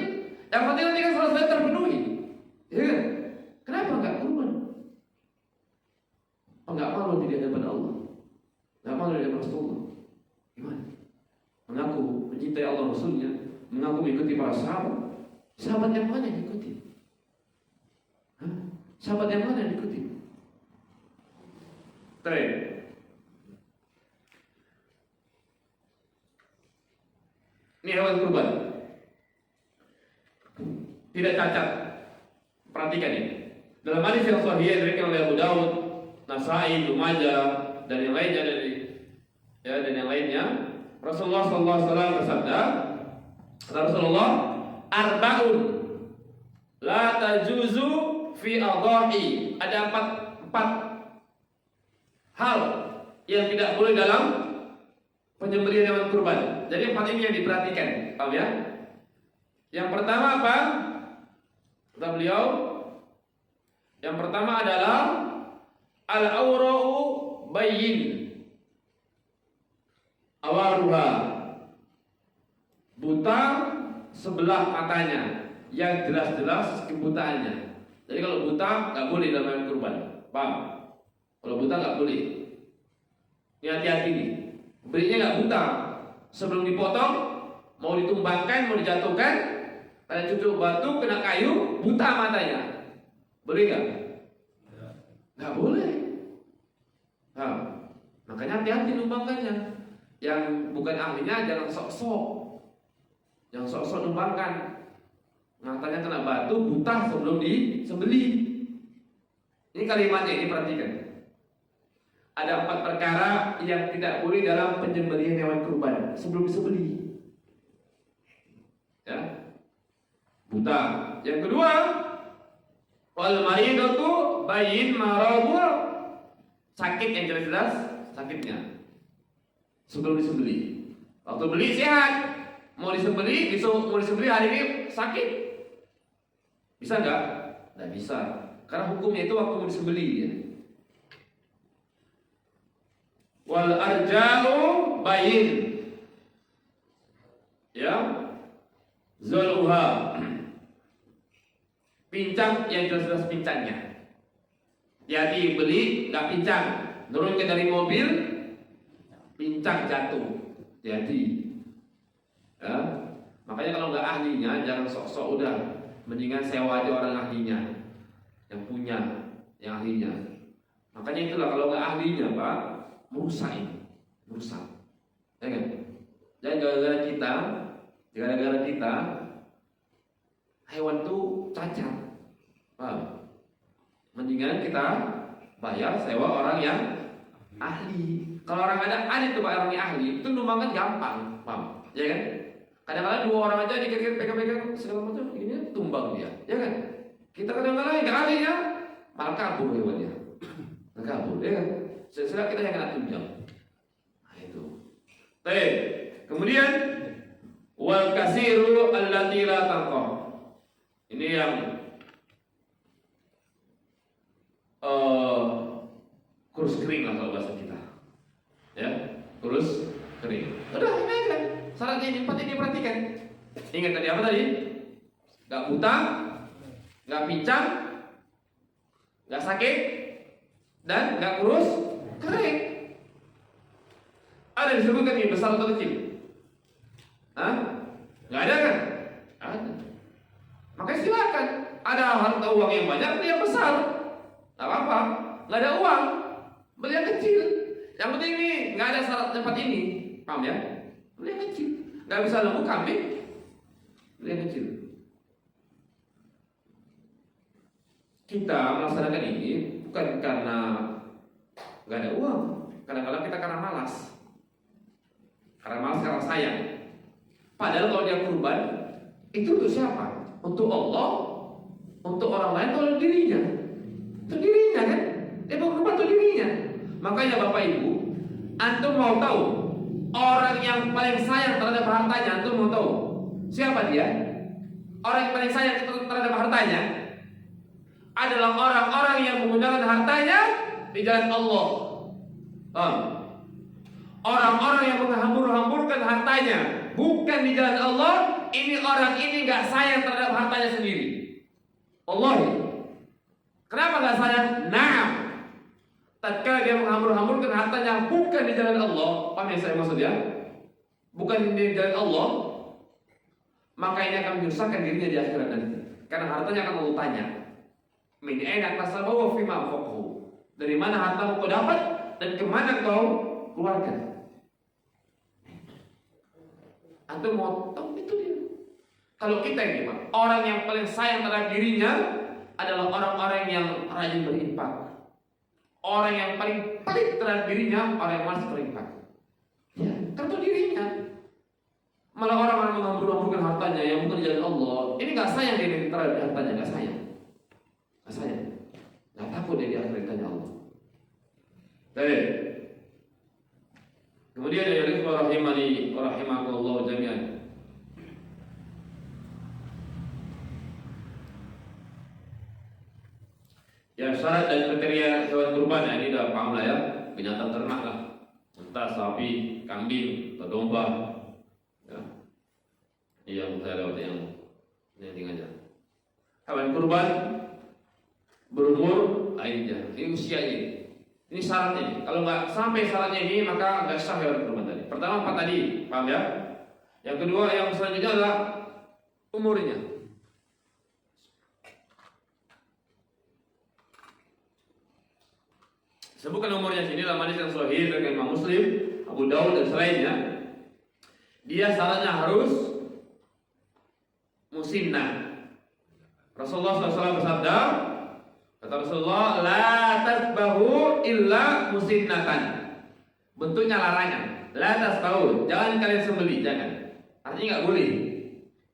Speaker 3: Yang penting nanti kan selesai terpenuhi. Ya kan? Kenapa nggak kurban? Nggak malu di hadapan Allah, nggak malu di hadapan Rasulullah. Gimana? Mengaku mencintai Allah Rasulnya, mengaku mengikuti para sahabat. Sahabat yang mana yang diikuti? Sahabat yang mana yang diikuti? Terakhir, ini hewan kurban tidak cacat. Perhatikan ini. Dalam hadis yang sahih diriwayatkan oleh Abu Daud, Nasai, Ibnu Majah dan yang lainnya dan yang lainnya, Rasulullah SAW bersabda, kata Rasulullah, arba'un la tajuzu fi adhahi. Ada empat hal yang tidak boleh dalam penyembelihan hewan kurban. Jadi empat ini yang diperhatikan, paham ya? Yang pertama apa? Kata beliau, yang pertama adalah al-awra'u bayyin awaruha, buta sebelah matanya yang jelas-jelas kebutaannya. Jadi kalau buta nggak boleh dalam hewan kurban, paham? Kalau buta nggak boleh. Ini hati-hati nih. Berinya nggak buta, sebelum dipotong mau ditumbangkan, mau dijatuhkan, ada cucuk batu kena kayu, buta matanya, boleh nggak? Nggak boleh. Nah, makanya hati-hati numbangkannya. Yang bukan ahlinya jangan sok-sok, jangan sok-sok numbangkan. Matanya kena batu, buta sebelum disembelih. Ini kalimatnya ini perhatikan. Ada 4 perkara yang tidak boleh dalam penyembelihan hewan kurban sebelum disembelih. Ya, buta. Yang kedua, wal maridatu bayyin maradhu, sakit yang jelas-jelas sakitnya sebelum disembelih. Waktu beli sehat, mau disembelih besok, mau disembelih hari ini sakit, bisa nggak? Nggak bisa, karena hukumnya itu waktu mau disembelih ya. Wal arja'u bayyin, ya, zuluha, pincang yang jelas-jelas pincangnya. Jadi beli nggak pincang, turunkan dari mobil, pincang jatuh. Jadi, ya, makanya kalau nggak ahlinya jangan sok-sok, udah mendingan sewa aja orang ahlinya, yang punya, yang ahlinya. Makanya itulah kalau nggak ahlinya Pak, merusak ini, merusak. Ya kan? Dan gara-gara kita hewan tuh cacat. Paham? Mendingan kita bayar sewa orang yang ahli. Kalau orang ada ahli tuh Pak, orang yang ahli itu numbangkan gampang, paham? Ya kan? Kadang-kadang 2 orang aja dikit-dikit pegang-pegang segala macam ini tumbang dia, ya kan? Kita kadang-kadang nggak ahli ya, malah kabur hewannya, malah kabur, ya kan? Setelah kita yang kena tunjang. Nah itu. Kemudian wal kasiru allati la tanqah. Ini yang kurus kering lah kalau bahasa kita. Ya, kurus kering. Udah ini aja. Syaratnya ini 4 ini perhatikan. Ingat tadi apa tadi? Gak buta, gak pincang, gak sakit, dan gak kurus kering. Ada disebutkan ini besar atau kecil? Hah? Gak ada kan? Ada. Makanya silakan. Ada harta uang yang banyak, beli yang besar. Gak apa-apa. Gak ada uang, beli yang kecil. Yang penting ini gak ada syarat tempat ini. Paham ya? Beli yang kecil. Gak bisa lembu kambing, beli yang kecil. Kita melaksanakan ini bukan karena gak ada uang. Kadang-kadang kita karena malas. Karena malas, karena sayang. Padahal kalau dia kurban, itu untuk siapa? Untuk Allah, untuk orang lain, atau untuk dirinya? Untuk dirinya kan? Dia mau kurban untuk dirinya. Makanya Bapak Ibu, antum mau tahu orang yang paling sayang terhadap hartanya, antum mau tahu siapa dia? Orang yang paling sayang terhadap hartanya adalah orang-orang yang menggunakan hartanya di jalan Allah. Orang-orang yang menghambur-hamburkan hartanya bukan di jalan Allah, ini orang ini gak sayang terhadap hartanya sendiri. Allah. Kenapa gak sayang? Naam. Tatkala dia menghambur-hamburkan hartanya bukan di jalan Allah, paham yang saya maksud ya? Bukan di jalan Allah, maka ini akan menyusahkan dirinya di akhirat nanti. Karena hartanya akan Allah tanya, min aina kasabahu wa fima anfaqahu. Dari mana hartamu kau dapat dan kemana kau keluarkan? Antum mau tahu itu dia. Kalau kita ini Pak, orang yang paling sayang terhadap dirinya adalah orang-orang yang rajin berinfak. Orang yang paling pelit terhadap dirinya, orang yang malas berinfak. Ya, karena dirinya. Malah orang-orang menghambur-hamburkan hartanya yang bukan di jalan Allah. Ini gak sayang dia terhadap hartanya, gak sayang. Gak sayang. Gak takut dia di akhirat tanya Allah. Baik. Kemudian ya rahimani wa rahimakumullah jami'an. Ya, syarat dan kriteria hewan kurban ini udah paham lah ya. Binatang ternak lah, entah sapi, kambing, atau domba. Ya. Yang saya lewat yang aja. Hewan kurban berumur ini usianya. Ini syaratnya. Kalau nggak sampai syaratnya ini maka nggak sah hewan kurban tadi. Pertama 4 tadi, paham ya? Yang kedua yang selanjutnya adalah umurnya. Sebutkan umurnya sini dalam hadis yang sahih dari Imam Muslim, Abu Daud dan selainnya. Dia syaratnya harus musinnah. Rasulullah SAW bersabda, kata Rasulullah, la tasbahu illa musinnatan. Bentuknya larangan. La tasbahu, jangan kalian sembelih, jangan. Artinya nggak boleh.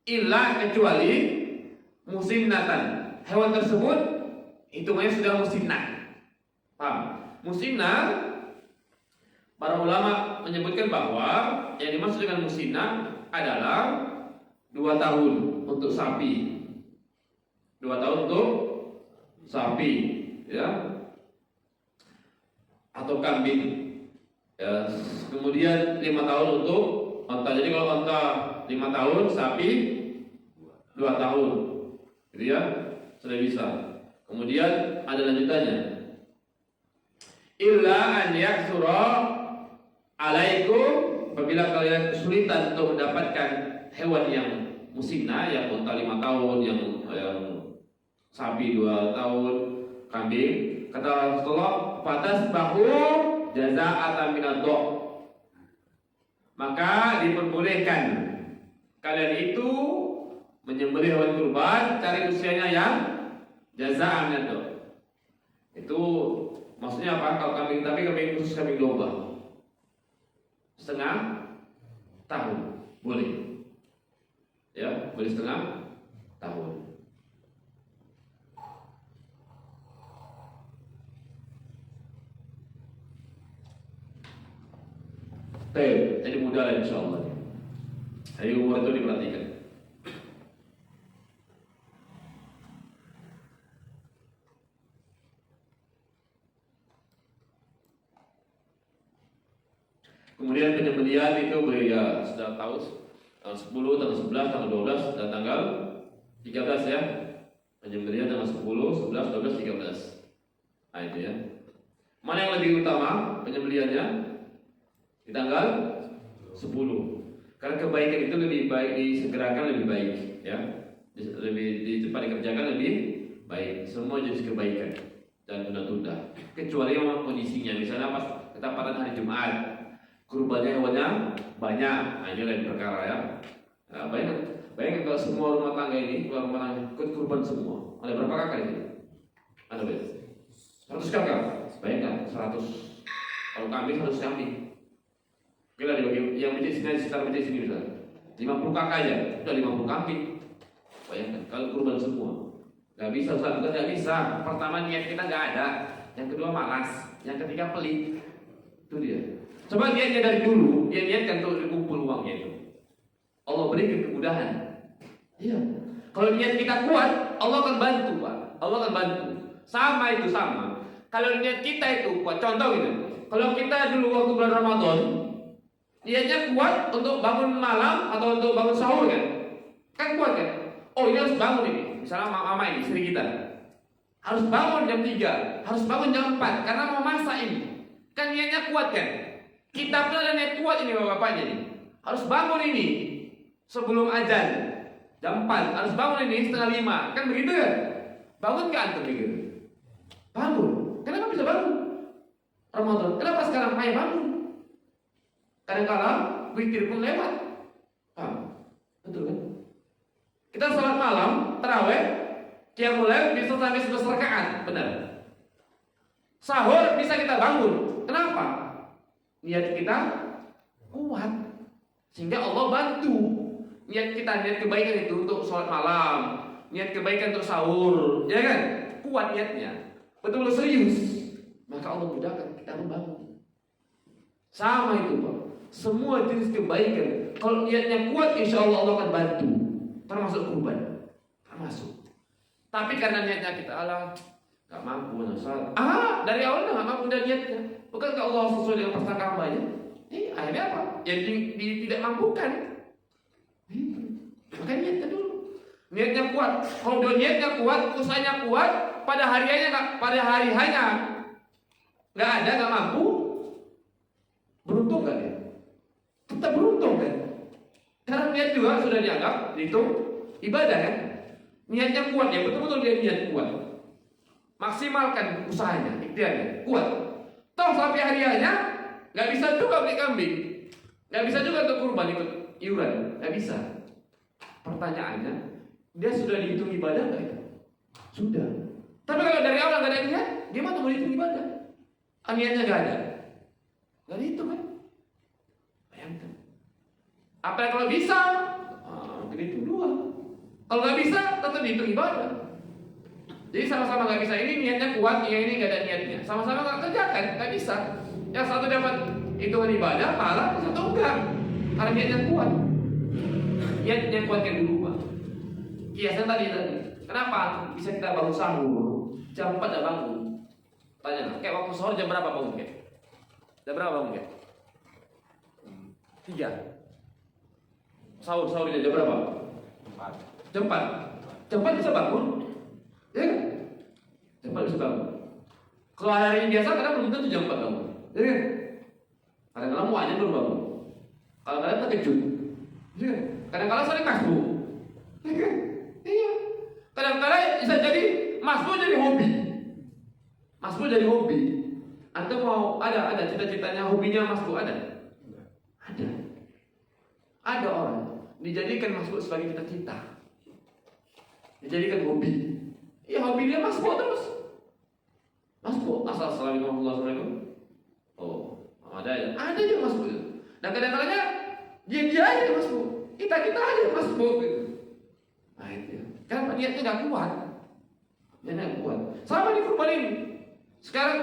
Speaker 3: Illa kecuali musinnatan. Hewan tersebut hitungannya sudah musinnah. Paham? Musinnah, para ulama menyebutkan bahwa yang dimaksud dengan musinnah adalah 2 tahun untuk sapi, 2 tahun untuk sapi, ya, atau kambing, ya. Kemudian 5 tahun untuk onta. Jadi kalau onta 5 tahun, sapi 2 tahun, gitu ya, sudah bisa. Kemudian ada lanjutannya. Illa an yaksura alaikum, apabila kalian kesulitan untuk mendapatkan hewan yang musinnah, yang unta 5 tahun, yang sapi 2 tahun, kambing, kata Rasulullah, fatasbahu jazaa'atan minad-dha', maka diperbolehkan kalian itu menyembelih hewan kurban cari usianya yang jazaa'an minad-dha'. Itu maksudnya apa? Kalau kambing, tapi kambing khusus kambing domba, setengah tahun boleh, ya, boleh setengah tahun. Jadi mudah lah insya Allah. Jadi umur itu diperhatikan. Kemudian penyembelihan itu ya sudah tahu tanggal 10, tanggal 11, tanggal 12 dan tanggal 13 ya. Penyembelihan tanggal 10, 11, 12, 13. Nah itu ya. Mana yang lebih utama penyembelihannya? Di tanggal 10. Karena kebaikan itu lebih baik disegerakan, lebih baik ya. Lebih cepat dikerjakan, lebih baik. Semua jenis kebaikan dan tunda-tunda. Kecuali memang kondisinya, misalnya pas kita pada hari Jumat, kurbannya hewannya banyak, nah ini lain perkara ya. Nah, bayangkan kalau semua rumah tangga ini, rumah tangga ikut kurban semua, ada berapa kakak ini? Ada berapa? 100 kakak, bayangkan 100. Kalau kambing 100 kambing. Bila dibagi yang masjid sini, sekitar masjid sini misalnya 50 kakak aja, udah 50 kambing. Bayangkan kalau kurban semua. Gak bisa, Ustaz, bukan gak bisa. Pertama niat kita gak ada, yang kedua malas, yang ketiga pelit. Itu dia. Coba niatnya dari dulu, dia niatkan untuk dikumpul uangnya itu. Allah berikan kemudahan. Iya. Kalau niat kita kuat, Allah akan bantu, Pak. Allah akan bantu. Sama itu sama. Kalau niat kita itu kuat, contoh gitu. Kalau kita dulu waktu bulan Ramadan, niatnya kuat untuk bangun malam atau untuk bangun sahur kan? Kan kuat kan? Oh ini harus bangun ini. Misalnya mama ini, istri kita harus bangun jam 3, harus bangun jam 4 karena mau masak ini. Kan niatnya kuat kan? Kita pun ada niat kuat ini bapak-bapaknya nih. Harus bangun ini sebelum azan jam 4, harus bangun ini setengah 5. Kan begitu kan? Bangun gak antum begitu? Bangun. Kenapa bisa bangun? Ramadan. Kenapa sekarang main bangun? Kadang-kadang witir pun lewat. Betul kan? Kita sholat malam, taraweh, qiyamul lail bisa sampai 11 rakaat, benar. Sahur bisa kita bangun. Kenapa? Niat kita kuat, sehingga Allah bantu. Niat kita, niat kebaikan itu untuk sholat malam, niat kebaikan untuk sahur, ya kan? Kuat niatnya, betul-betul serius. Maka Allah mudahkan kita membangun. Sama itu Pak. Semua jenis kebaikan, kalau niatnya kuat, insya Allah Allah akan bantu. Termasuk kurban, termasuk. Tapi karena niatnya kita gak mampu nasar. Dari awal gak mampu dan niatnya. Bukankah Allah sesuai dengan prasangka hambanya? Akhirnya apa? Yang tidak mampukan. Maka niatnya dulu. Niatnya kuat. Kalau dia niatnya kuat, usahanya kuat, pada hari hanya nggak ada, nggak mampu, beruntung kan dia? Tetap beruntung kan? Karena niat juga sudah dianggap itu ibadah kan? Niatnya kuat ya, betul-betul dia niat kuat. Maksimalkan usahanya, ikhtiarnya, kuat. Toh sampai harianya nggak bisa juga beli kambing, nggak bisa juga untuk kurban ikut iuran, nggak bisa. Pertanyaannya, dia sudah dihitung ibadah nggak ya? Sudah. Tapi kalau dari awal nggak ada niat, gimana mau dihitung ibadah? Niatnya nggak ada, nggak dihitung kan? Bayangkan. Apa kalau bisa? Dihitung dua. Kalau nggak bisa, tetap dihitung ibadah. Jadi sama-sama nggak bisa, ini niatnya kuat, yang ini nggak ada niatnya. Sama-sama nggak kerjakan, nggak bisa. Yang satu dapat hitungan ibadah, malah yang satu enggak. Karena niatnya kuat. Niatnya kuatkan dulu Pak. Kiasnya tadi. Kenapa bisa kita bangun sahur? Jam 4 udah bangun. Tanya, kayak waktu sahur jam berapa bangun kayak? Jam berapa bangun kayak? 3. Sahur jam berapa? 4. Jam 4. Jam 4 bisa bangun? Ya kan? Jam 4 bisa bangun. Kalau hari biasa kadang belum tentu jam 4 bangun. Ya kan? Kadang-kadang mau aja belum bangun. Kadang-kadang terkejut. Ya kan? Kadang-kadang sering masbuk. Ya kan? Iya. Kadang-kadang bisa jadi masbuk jadi hobi. Masbuk jadi hobi. Anda mau ada cita-citanya hobinya masbuk ada? Ada. Ada orang dijadikan masbuk sebagai cita-cita. Dijadikan hobi. Ya hobi dia masbuk terus. Masbuk. Assalamualaikum. Oh, ada aja masbuk itu. Dan kadang-kadangnya dia aja masbuk. Kita aja masbuk gitu. Nah itu ya. Kan niatnya nggak kuat. Niatnya nggak kuat. Sama di kurban ini. Sekarang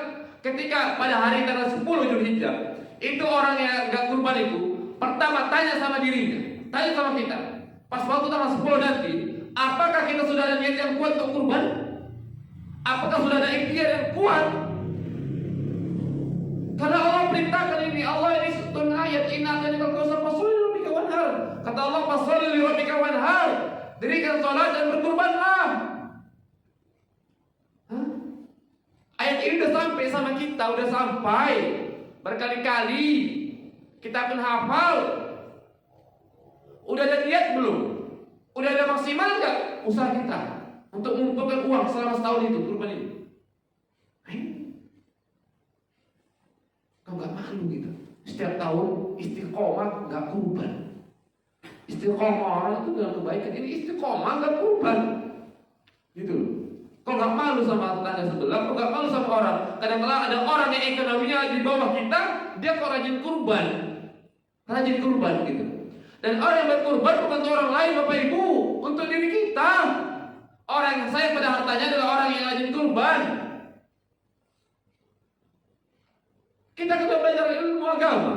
Speaker 3: ketika pada hari tanggal 10 Zulhijjah, itu orang yang nggak kurban itu pertama tanya sama dirinya, tanya sama kita. Pas waktu tanggal 10 nanti, apakah kita sudah ada niat yang kuat untuk kurban? Apakah sudah ada ikhtiar yang kuat? Karena Allah perintahkan ini, Allah ini lihat inna atainakal kautsar fasholli li rabbika wanhar. Kata Allah fasholli li rabbika wanhar. Dirikan salat dan berkurbanlah. Ayat ini udah sampai sama kita, udah sampai berkali-kali. Kita akan hafal. Udah ada niat belum? Udah ada maksimal nggak usaha kita untuk mengumpulkan uang selama setahun itu kurban ini? Kau nggak malu gitu? Setiap tahun istiqomah nggak kurban. Istiqomah orang itu dalam kebaikan, ini istiqomah nggak kurban, gitu. Kau nggak malu sama tetangga sebelah, kau nggak malu sama orang. Kadang-kadang ada orang yang ekonominya di bawah kita, dia kok rajin kurban gitu. Dan orang yang berkurban bukan untuk orang lain, Bapak Ibu, untuk diri kita. Orang yang sayang pada hartanya adalah orang yang rajin kurban. Kita sudah belajar ilmu agama.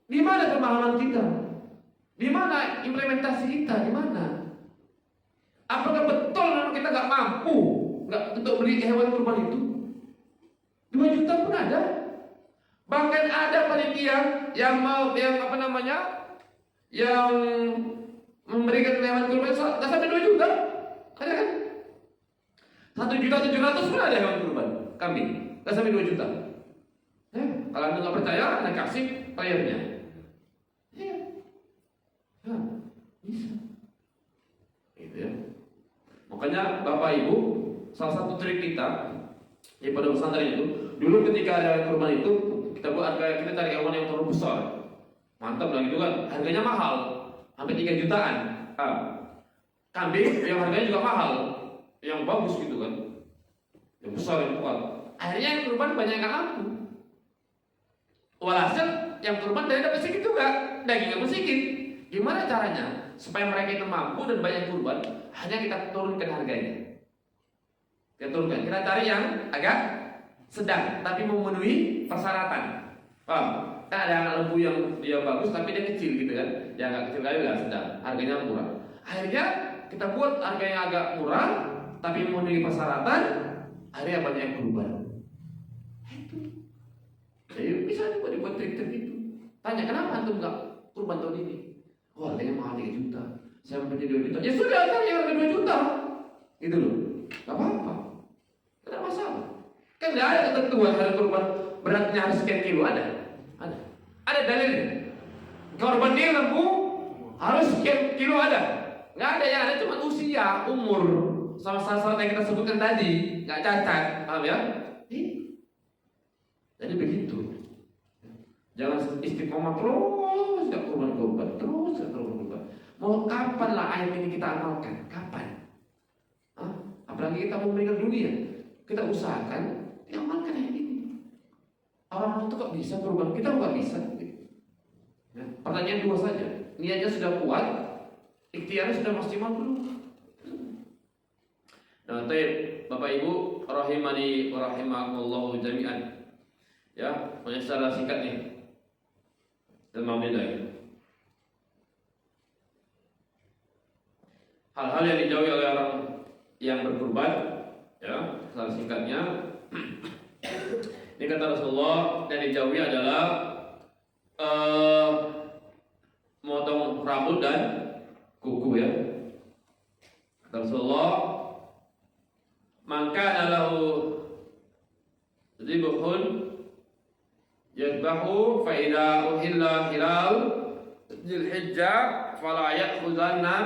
Speaker 3: Di mana pemahaman kita? Di mana implementasi kita? Di mana? Apakah betul memang kita nggak mampu untuk beli hewan kurban itu? 2 juta pun ada. Bahkan ada panitia yang yang memberikan hewan kurban nggak sampai 2 juta. Ada kan? 1.700.000 pun ada hewan kurban kambing, nggak sampai 2 juta. Ya, kalau anda nggak percaya, anda kasih playernya. Ya, bisa. Gitu ya. Makanya Bapak Ibu, salah satu trik kita di pada pesantren itu, dulu ketika ada kurban itu, kita cari hewan yang terlalu besar. Mantap lah gitu kan, harganya mahal, sampai 3 jutaan. Kambing yang harganya juga mahal, yang bagus gitu kan, yang besar, yang kuat. Akhirnya yang kurban banyak yang nggak laku. Walhasil yang kurban dari dapat sedikit juga, dagingnya pun sedikit. Gimana caranya supaya mereka itu mampu dan banyak kurban? Hanya kita turunkan harganya. Kita cari yang agak sedang tapi memenuhi persyaratan. Paham? Kan ada anak lembu yang dia bagus tapi dia kecil gitu kan, yang agak kecil kali lah sedang, harganya murah. Akhirnya kita buat harga yang agak murah tapi memenuhi persyaratan, akhirnya banyak yang kurban. Jadi bisa juga dibuat trik-trik itu. Tanya kenapa antum nggak kurban tahun ini? Wah, harganya mahal 3 juta. Saya mau 2 juta. Ya sudah, cari yang harga 2 juta. Gitu loh. Gak apa-apa. Tidak masalah. Kan nggak ada ketentuan harga kurban beratnya harus sekian kilo, ada. Ada dalilnya. Korban dia lembu harus sekian kilo, ada. Nggak ada, yang ada cuma usia, umur, sama syarat yang kita sebutkan tadi, nggak cacat, paham ya? Jadi begitu. Jangan istiqomah terus nggak kurban, terus nggak kurban. Mau kapan lah ayat ini kita amalkan? Kapan? Apalagi kita mau meninggal dunia, kita usahakan diamalkan ayat ini. Orang itu kok bisa kurban, kita nggak bisa. Ya, pertanyaan 2 saja. Niatnya sudah kuat, ikhtiarnya sudah maksimal belum? Nah, Bapak Ibu rahimani wa rahimakumullah jami'an. Ya, secara singkat nih. 5 menit. Hal-hal yang dijauhi oleh orang yang berkurban, ya, secara singkatnya. Ini kata Rasulullah, yang dijauhi adalah motong rambut dan kuku, ya. Kata Rasulullah, maka adalah dzibhun yadbahu fa idza uhilla hilal dzilhijjah fala ya'khuzanna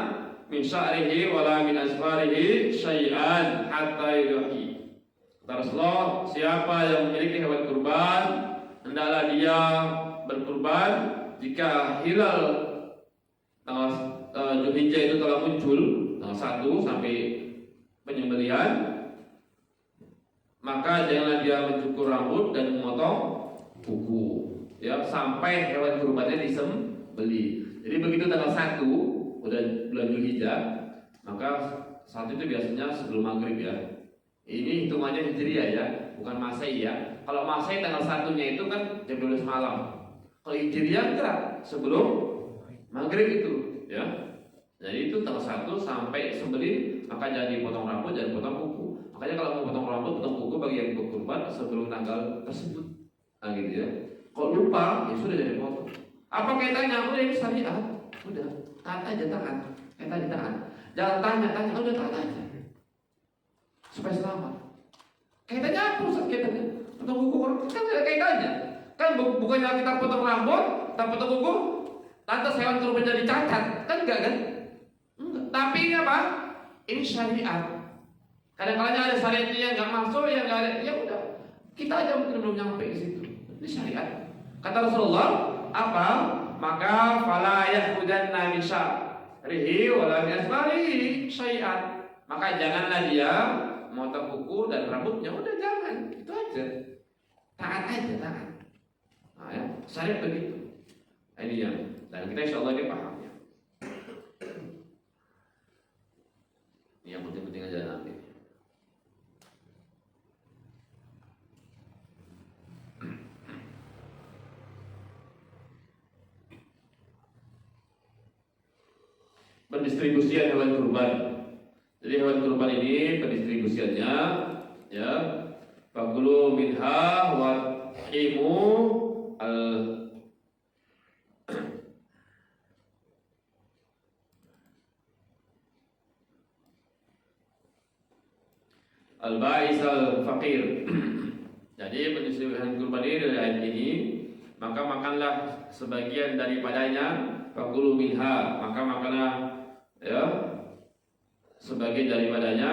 Speaker 3: min sya'rihi wala min asfarihi syai'an hatta yudhi. Kata Rasulullah, siapa yang memiliki hewan kurban, hendaklah dia berkurban jika hilal tanggal Dzulhijjah itu telah muncul, tanggal 1 sampai penyembelihan, maka janganlah dia mencukur rambut dan memotong kuku, ya, sampai hewan kurbannya disembelih. Jadi begitu tanggal 1 udah bulan Dzulhijjah, maka saat itu biasanya sebelum maghrib, ya. Ini hitungannya Hijriah, ya, bukan Masehi, ya. Kalau Masehi tanggal 1-nya itu kan jam 12 malam. Kalau Hijriah enggak, sebelum maghrib itu, ya. Jadi itu tanggal 1 sampai sembelih, maka jadi potong rambut dan potong kuku. Makanya kalau mau potong rambut, potong kuku bagi yang berkurban sebelum tanggal tersebut. Nah, gitu, ya. Kalau lupa, ya sudah jadi potong. Apa kaitannya? Udah ini syariat. Udah, taat aja, taat. Kita ditaat. Jangan tanya, udah taat aja. Supaya selamat. Kaitannya apa Ustaz? Kaitannya potong kuku orang kan ada kaitannya. Kan bukannya kita potong rambut, kita potong kuku, lantas hewan terus menjadi cacat, kan enggak kan? Enggak. Tapi ini apa? Ini syariat. Kadang-kadang ada syariatnya yang nggak masuk, yang nggak ada, ya udah. Kita aja mungkin belum nyampe ke situ. Ini syariat. Kata Rasulullah, apa? Maka fala yahudanna min sya'rihi wala min asfarihi syai'an. Maka janganlah dia motong kuku dan rambutnya, udah jangan. Itu aja. Taat aja, taat. Nah, ya, syariat begitu. Ini yang dan kita insyaallah ini paham ya. Ini yang penting-penting aja nanti. Pendistribusian hewan kurban. Jadi hewan kurban ini pendistribusiannya ya fakulu minha wa himu al-ba'is al-faqir. Jadi pendistribusian kurban ini dari ayat ini, maka makanlah sebagian daripadanya, fakulu minha, maka makanlah ya sebagian daripadanya,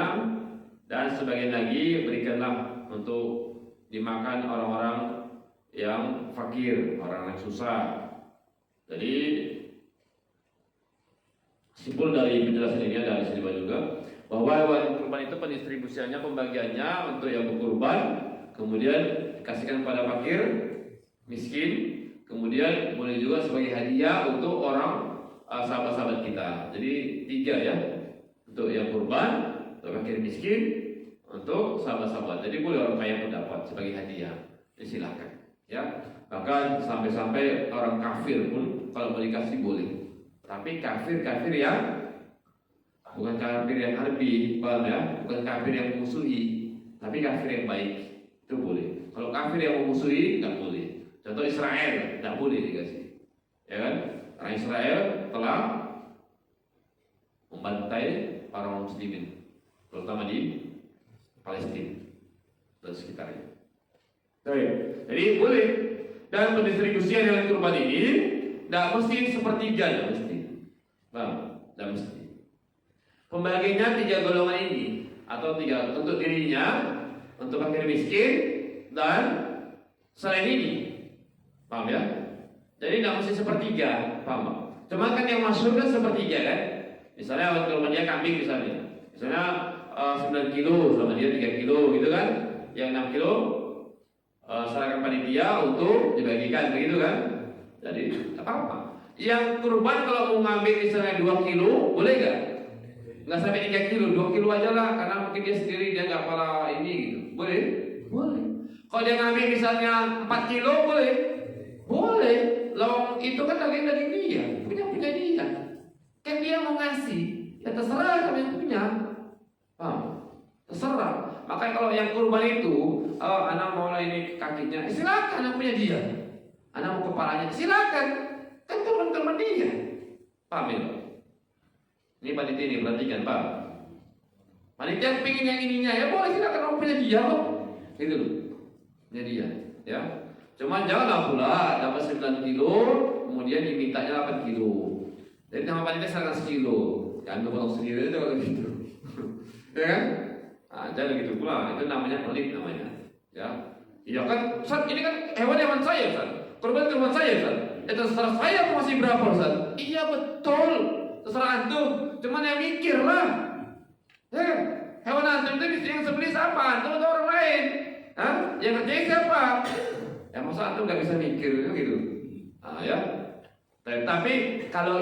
Speaker 3: dan sebagian lagi berikanlah untuk dimakan orang-orang yang fakir, orang yang susah. Jadi simpul dari penjelasan ini ada di sini juga bahwa hewan kurban itu pendistribusiannya, pembagiannya untuk yang berkurban, kemudian dikasihkan pada fakir, miskin, kemudian boleh juga sebagai hadiah untuk orang sahabat-sahabat kita. Jadi 3 ya, untuk yang kurban, untuk fakir miskin, untuk sahabat-sahabat. Jadi boleh orang kaya pun dapat sebagai hadiah, silakan. Ya, bahkan sampai-sampai orang kafir pun kalau mau dikasih boleh. Tapi kafir yang bukan kafir yang harbi, paham ya? Bukan kafir yang memusuhi, tapi kafir yang baik itu boleh. Kalau kafir yang memusuhi nggak boleh. Contoh Israel nggak boleh dikasih, ya kan? Karena Israel telah membantai para muslimin, terutama di Palestina dan sekitarnya. Jadi boleh. Dan pendistribusian hewan kurban ini tidak mesti sepertiga, tidak mesti. Bang, tidak mesti. Pembagiannya 3 golongan ini, atau 3 untuk dirinya, untuk fakir miskin, dan selain ini. Paham ya? Jadi tidak mesti sepertiga, paham? Cuma kan yang masyhur kan sepertiga kan? Misalnya hewan kurban dia kambing misalnya 9 kilo sama dia 3 kilo gitu kan? Yang 6 kilo serahkan panitia untuk dibagikan begitu kan? Jadi apa-apa. Yang kurban kalau mau ngambil misalnya 2 kilo boleh nggak? Nggak sampai 3 kilo, 2 kilo aja lah, karena mungkin dia sendiri dia nggak pala ini gitu. Boleh? Boleh. Kalau dia ngambil misalnya 4 kilo boleh? Boleh. Loh itu kan daging dia, punya dia. Kan dia mau ngasih, ya terserah sama yang punya. Terserah. Makanya kalau yang kurban itu, anak mau ini kakinya, silakan, anak punya dia. Anak mau kepalanya, silakan. Kan kurban dia. Paham ya? Ini panitia ini perhatikan, Pak. Panitia pengen yang ininya, ya boleh silakan, anak punya dia kok. Gitu loh. Punya dia, ya. Cuman janganlah pula dapat 9 kilo, kemudian dimintanya 8 kilo. Jadi nama panitia silakan sekilo. Ya ambil potong sendiri aja kalau gitu. Ya kan? Nah, jangan gitu pula, itu namanya pelit namanya. Ya, iya kan, Ustaz, ini kan hewan saya, Ustaz. Kurban saya, Ustaz. Terserah saya masih berapa, Ustaz? Iya betul, terserah antum. Cuman yang mikir lah. Ya, hewan antum itu yang sembelih siapa? Antum atau orang lain? Hah? Yang ngerjain siapa? Ya masa antum nggak bisa mikir gitu? Nah, ya. Tapi kalau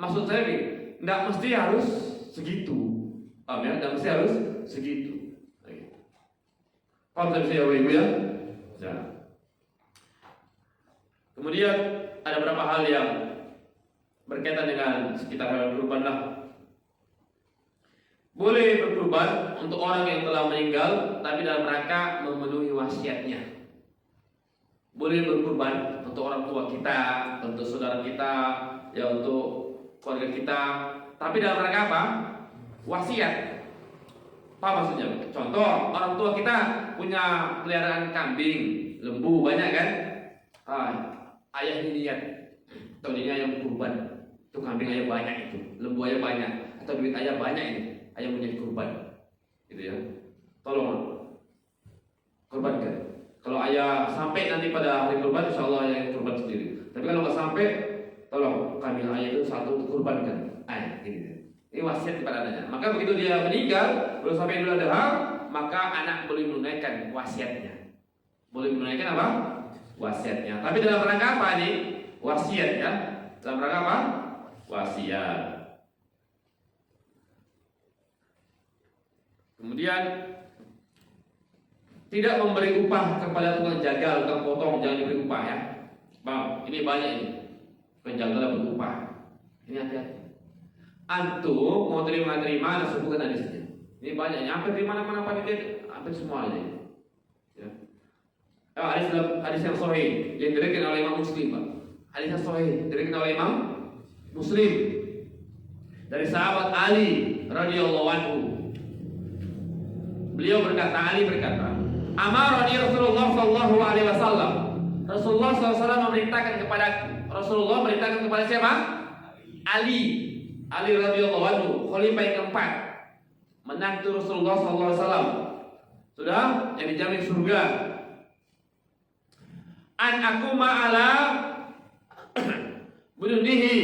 Speaker 3: maksud saya nih, nggak mesti harus segitu. Paham ya? Nggak mesti harus segitu. Paham saya ibu ya? Ya. Kemudian ada beberapa hal yang berkaitan dengan sekitar hewan kurban lah. Boleh berkurban untuk orang yang telah meninggal, tapi dalam rangka memenuhi wasiatnya. boleh berkurban untuk orang tua kita, untuk saudara kita, ya untuk keluarga kita. Tapi dalam rangka apa? Wasiat. Apa maksudnya? Contoh, orang tua kita punya peliharaan kambing, lembu banyak kan? Ayah ini niat, atau ini ayam kurban, itu kambing ayah banyak itu, lembu ayah banyak, atau duit ayah banyak ini, ayah menjadi kurban, gitu ya. Tolong kurbankan. Kalau ayah sampai nanti pada hari kurban, insya Allah ayah yang kurban sendiri. Tapi kalau nggak sampai, tolong kambing ayah itu satu untuk kurbankan. Ini. Ini wasiat kepada anaknya. Maka begitu dia meninggal, belum sampai Idul Adha, maka anak boleh menunaikan wasiatnya. Boleh menunaikan apa? Wasiatnya. Tapi dalam rangka apa nih? Wasiat ya. Dalam rangka apa? Wasiat. Kemudian tidak memberi upah kepada tukang jagal, tukang potong, jangan diberi upah ya. Bang, ini banyak ini. Penjagal berupah. Ini hati-hati. Antum mau terima ada sebutkan hadisnya. Ini banyaknya, hampir di mana-mana panitia, hampir semua ada. Ya. Hadis yang sahih yang diriwayatkan oleh Imam Muslim, Pak. Hadis yang sahih diriwayatkan oleh Imam Muslim dari sahabat Ali radhiyallahu anhu. Beliau berkata, Ali berkata, amarani Rasulullah sallallahu alaihi wasallam. Rasulullah SAW memerintahkan kepada Rasulullah memerintahkan kepada siapa? Ali radhiyallahu anhu, khalifah yang keempat, menantu Rasulullah SAW, sudah yang dijamin surga. An aku ma'ala bununihi,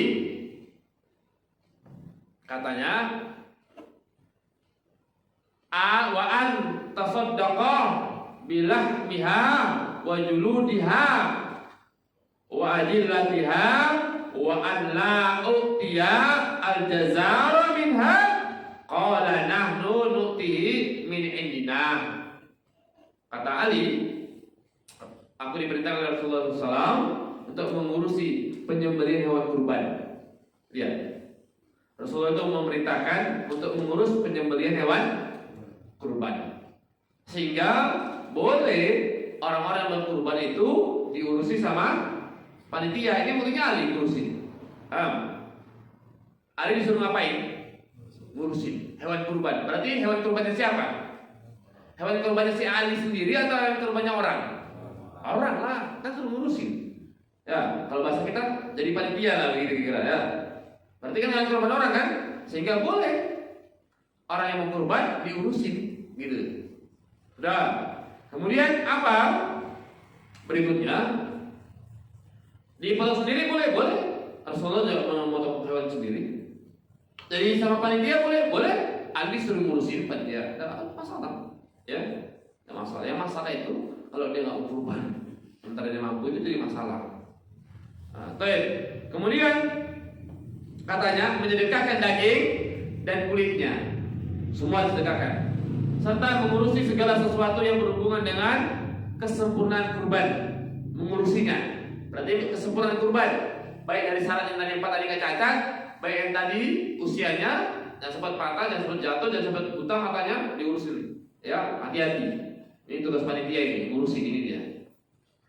Speaker 3: katanya, wa an tasaddaqa bilahmiha wa juludiha wa adillatiha wa an la u'tiya al-jazara minha qala nahnu nu'tihi min indina. Kata Ali, aku diperintahkan oleh Rasulullah SAW untuk mengurusi penyembelihan hewan kurban. Lihat, Rasulullah itu memerintahkan untuk mengurus penyembelihan hewan kurban, sehingga boleh orang-orang yang berkurban itu diurusi sama panitia. Ini buktinya Ali ngurusin. Ali disuruh ngapain? Ngurusin hewan kurban. Berarti hewan kurbannya siapa? Hewan kurbannya si Ali sendiri atau hewan kurbannya orang? Orang lah, kan suruh ngurusin. Ya, kalau bahasa kita jadi panitia lah kira-kira ya. Berarti kan hewan kurban orang kan? Sehingga boleh orang yang mau kurban diurusin, gitu. Sudah. Kemudian apa? Berikutnya, dipotong sendiri boleh. Rasulullah juga memotong hewan sendiri. Jadi sama panitia boleh. Ali suruh ngurusin panitia, tidak ada masalah. Ya, tidak masalah. Yang masalah itu kalau dia nggak kurban, antara dia mampu itu jadi masalah. Kemudian katanya menyedekahkan daging dan kulitnya, semua disedekahkan, serta mengurusi segala sesuatu yang berhubungan dengan kesempurnaan kurban, mengurusinya. Berarti kesempurnaan kurban, baik dari syarat yang tadi 4 tadi nggak cacat, baik yang tadi usianya, yang sempat patah, yang sempat jatuh, yang sempat buta matanya diurusin. Ya, hati-hati. Ini tugas panitia ini, ngurusin ini dia.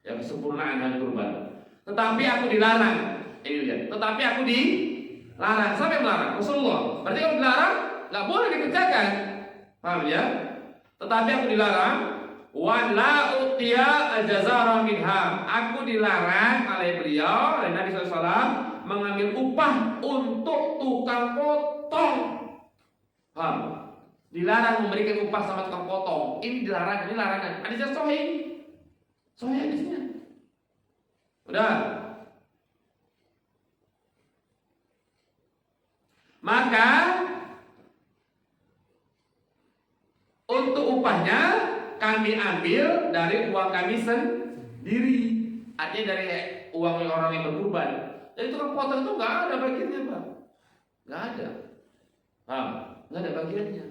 Speaker 3: Ya, kesempurnaan hari kurban. Tetapi aku dilarang. Ini dia. Tetapi aku dilarang. Siapa yang melarang? Rasulullah. Berarti kalau dilarang nggak boleh dikerjakan. Paham ya? Tetapi aku dilarang. Wa la utiya al-jazara minha. Aku dilarang oleh beliau, oleh Nabi SAW, mengambil upah untuk tukang potong. Paham? Dilarang memberikan upah sama tukang potong. Ini dilarang, ini larangan. Hadisnya sahih. Sahih hadisnya. Udah. Maka untuk upahnya kami ambil dari uang kami sendiri. Artinya dari uang orang yang berkurban. Jadi tukang potong itu nggak ada bagiannya, Pak. Nggak ada. Nggak ada bagiannya.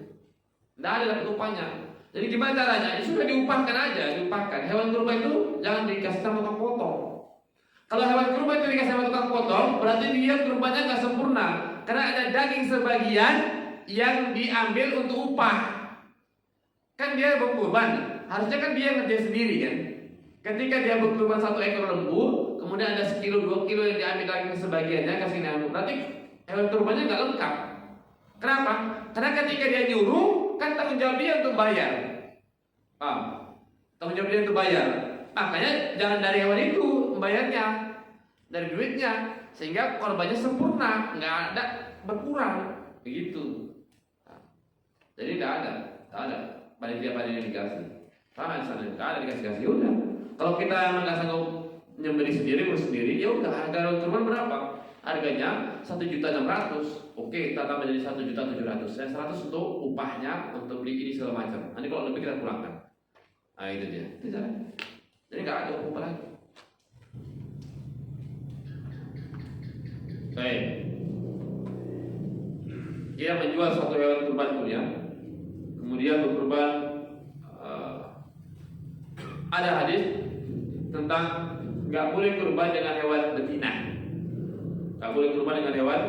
Speaker 3: Nggak ada dapat upahnya. Jadi gimana caranya? Sudah diupahkan aja, diupahkan. Hewan kurban itu jangan dikasih sama tukang potong. Kalau hewan kurban itu dikasih sama tukang potong, berarti dia kurbannya nggak sempurna. Karena ada daging sebagian yang diambil untuk upah. Kan dia berkurban, harusnya kan dia ngerjain sendiri kan. Ketika dia berkurban 1 ekor lembu, kemudian ada sekilo 2 kilo yang diambil lagi sebagiannya kasih lembu, berarti hewan kurbannya nggak lengkap. Kenapa? Karena ketika dia nyuruh, kan tanggung jawab dia untuk bayar. Paham? Tanggung jawab dia untuk bayar. Makanya jangan dari hewan itu membayarnya, dari duitnya, sehingga korbannya sempurna, nggak ada berkurang, begitu. Nah, jadi tidak ada panitia dikasih. Sama misalnya nggak ada dikasih udah. Kalau kita nggak sanggup nyembeli sendiri, ngurus sendiri, ya udah harga kurban berapa? Harganya 1.600.000. Oke, kita tambah jadi 1.700.000. Saya 100 untuk upahnya, untuk beli ini segala macam. Nanti kalau lebih kita kurangkan. Nah itu dia. Itu caranya. Jadi nggak ada upah lagi. Baik. Dia menjual suatu hewan kurban punya, kemudian berkurban. Ada hadis tentang nggak boleh kurban dengan hewan betina. Nggak boleh kurban dengan hewan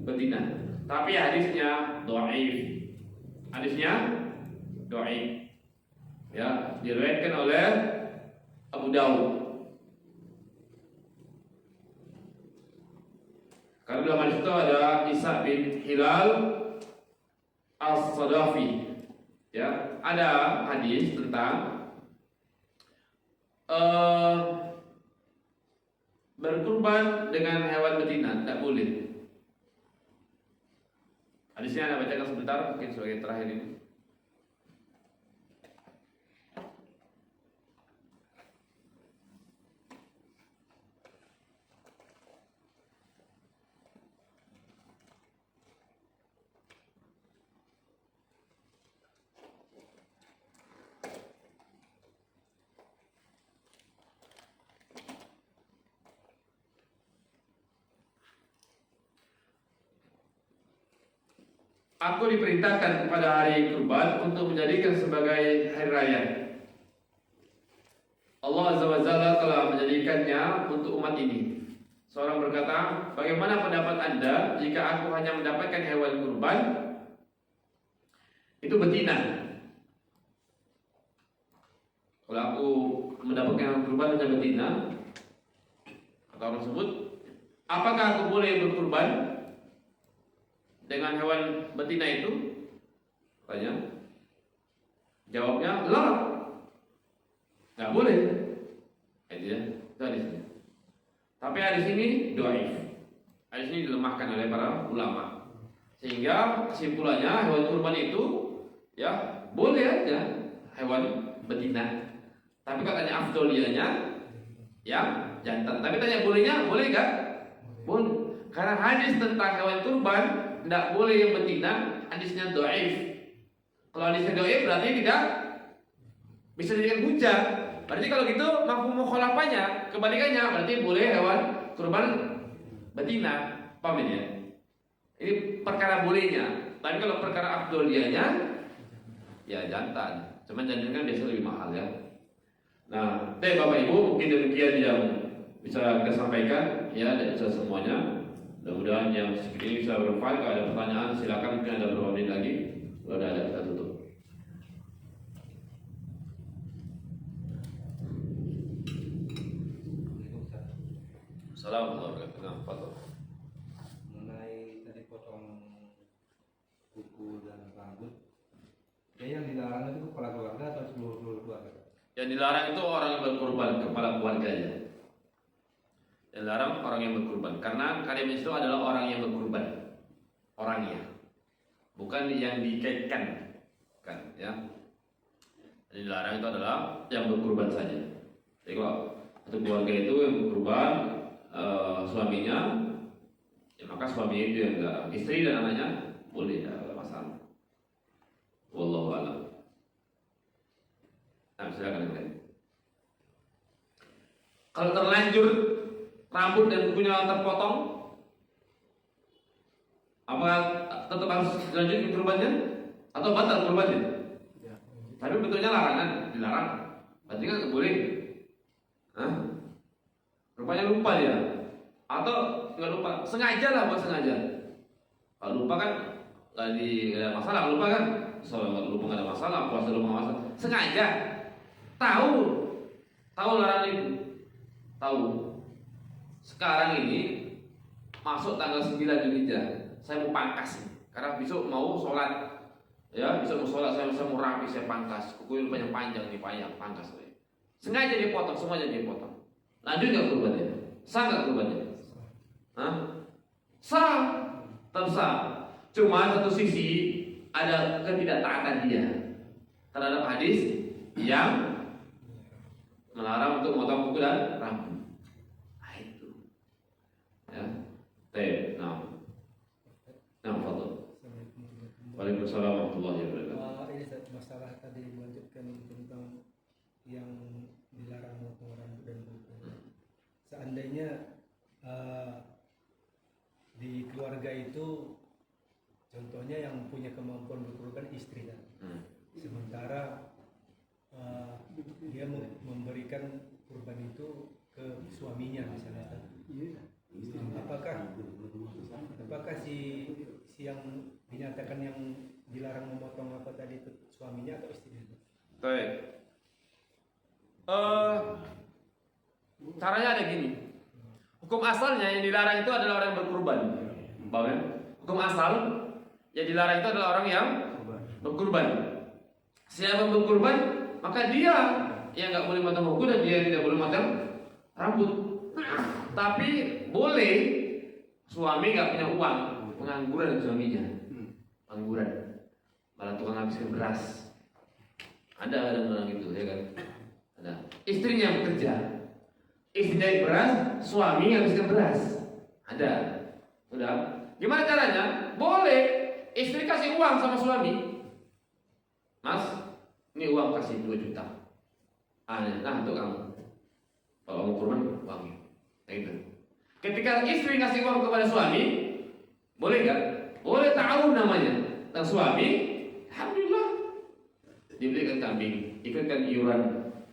Speaker 3: betina. Tapi hadisnya dhaif. Hadisnya dhaif. Ya, diriwayatkan oleh Abu Dawud. Karena dalam hadis itu ada Isa bin Hilal As-Sadafi. Ya, ada hadis tentang berkurban dengan hewan betina, tidak boleh. Hadisnya Anda bacakan sebentar, mungkin sebagai terakhir ini. Aku diperintahkan pada hari kurban untuk menjadikan sebagai hari raya. Allah Azza wa Jalla telah menjadikannya untuk umat ini. Seorang berkata, bagaimana pendapat Anda jika aku hanya mendapatkan hewan kurban itu betina? Kalau aku mendapatkan hewan kurban hanya betina, kata orang tersebut, apakah aku boleh berkurban dengan hewan betina itu? Tanya. Jawabnya, larang. Nggak boleh. Itu hadisnya. Tapi hadis ini dhaif. Hadis ini dilemahkan oleh para ulama. Sehingga kesimpulannya hewan kurban itu ya boleh aja hewan betina. Tapi katanya afdoliyahnya ya jantan. Tapi tanya bolehnya, boleh nggak? Boleh. Karena hadis tentang hewan kurban tidak boleh yang betina, hadisnya dhaif. Kalau hadisnya dhaif berarti tidak bisa dijadikan hujah. Berarti kalau gitu mafhum mukhalafahnya, kebalikannya berarti boleh hewan kurban betina. Paham ya? Ini perkara bolehnya. Tapi kalau perkara afdoliyahnya ya jantan. Cuman jantan kan biasanya lebih mahal ya. Nah, Bapak Ibu, mungkin demikian yang bisa kita sampaikan ya, dan bisa semuanya. Mudah-mudahan yang ini bisa bermanfaat. Kalau ada pertanyaan silakan, mungkin ada beberapa menit lagi. Kalau ada kita tutup. Assalamualaikum warahmatullahi wabarakatuh.
Speaker 1: Mengenai tadi potong kuku dan rambut, yang dilarang itu kepala keluarga atau seluruh keluarga?
Speaker 3: Yang dilarang itu orang yang berkurban, kepala keluarganya. Yang dilarang orang yang berkurban, karena kalimat itu adalah orang yang berkurban, orangnya, bukan yang dikaitkan, kan? Ya. Jadi dilarang itu adalah yang berkurban saja. Jadi kalau satu keluarga itu yang berkurban, suaminya, ya maka suaminya itu yang dilarang. Istri dan anaknya boleh, tidak ada masalah. Wallahu a'lam. Nah, silakan yang lain. Kalau terlanjur rambut dan kukunya terpotong, apakah tetap harus dilanjutkan kurbannya atau batal kurbannya?
Speaker 1: Ya.
Speaker 3: Tapi betulnya larangan, dilarang. Berarti kan boleh. Hah? Rupanya lupa dia, atau nggak lupa, sengaja lah, buat sengaja. Kalau lupa kan nggak ada masalah, lupa kan? Soal lupa nggak ada masalah, puasa lupa nggak masalah. Sengaja, tahu Tahu larangan itu? Tahu. Sekarang ini masuk tanggal 9 Zulhijjah, saya mau pangkas karena besok mau sholat. Ya, besok mau sholat, saya mau rapi, saya pangkas. Kuku panjang-panjang nih, pangkas. Sengaja dia potong, semuanya dia potong. Lanjut nggak kurbannya? Sah nggak kurbannya? Hah? Sah, tetap sah. Cuma satu sisi ada ketidaktaatan dia terhadap hadis yang melarang untuk memotong kuku dan rambut. Nah itu. Ya. Fadhil. Waalaikumsalam warahmatullahi wabarakatuh.
Speaker 1: Ini masalah tadi melanjutkan tentang yang dilarang memotong rambut dan kuku. Seandainya di keluarga itu contohnya yang punya kemampuan berkurban istri kan, sementara dia memberikan kurban itu ke suaminya misalnya kan. Apakah si yang dinyatakan yang dilarang memotong apa tadi itu suaminya atau istrinya?
Speaker 3: Baik. Caranya ada gini. Hukum asalnya yang dilarang itu adalah orang yang berkurban. Paham ya? Hukum asal yang dilarang itu adalah orang yang berkurban. Siapa yang berkurban, maka dia yang nggak boleh potong kuku dan dia tidak boleh potong rambut. Tapi boleh suami nggak punya uang, pengangguran suaminya, pengangguran, malah tukang habiskan beras. Ada orang gitu, ya kan? Ada. Istrinya yang bekerja, istri dari beras, suami habiskan beras. Ada. Udah. Gimana caranya? Boleh istri kasih uang sama suami. Mas, ini uang kasih 2 juta. Nah untuk kamu. Kalau mau kurban, uangnya. Nah, gitu. Ketika istri kasih uang kepada suami, boleh nggak? Boleh, tahu namanya. Dan suami, alhamdulillah, dibelikan kambing, ikutkan iuran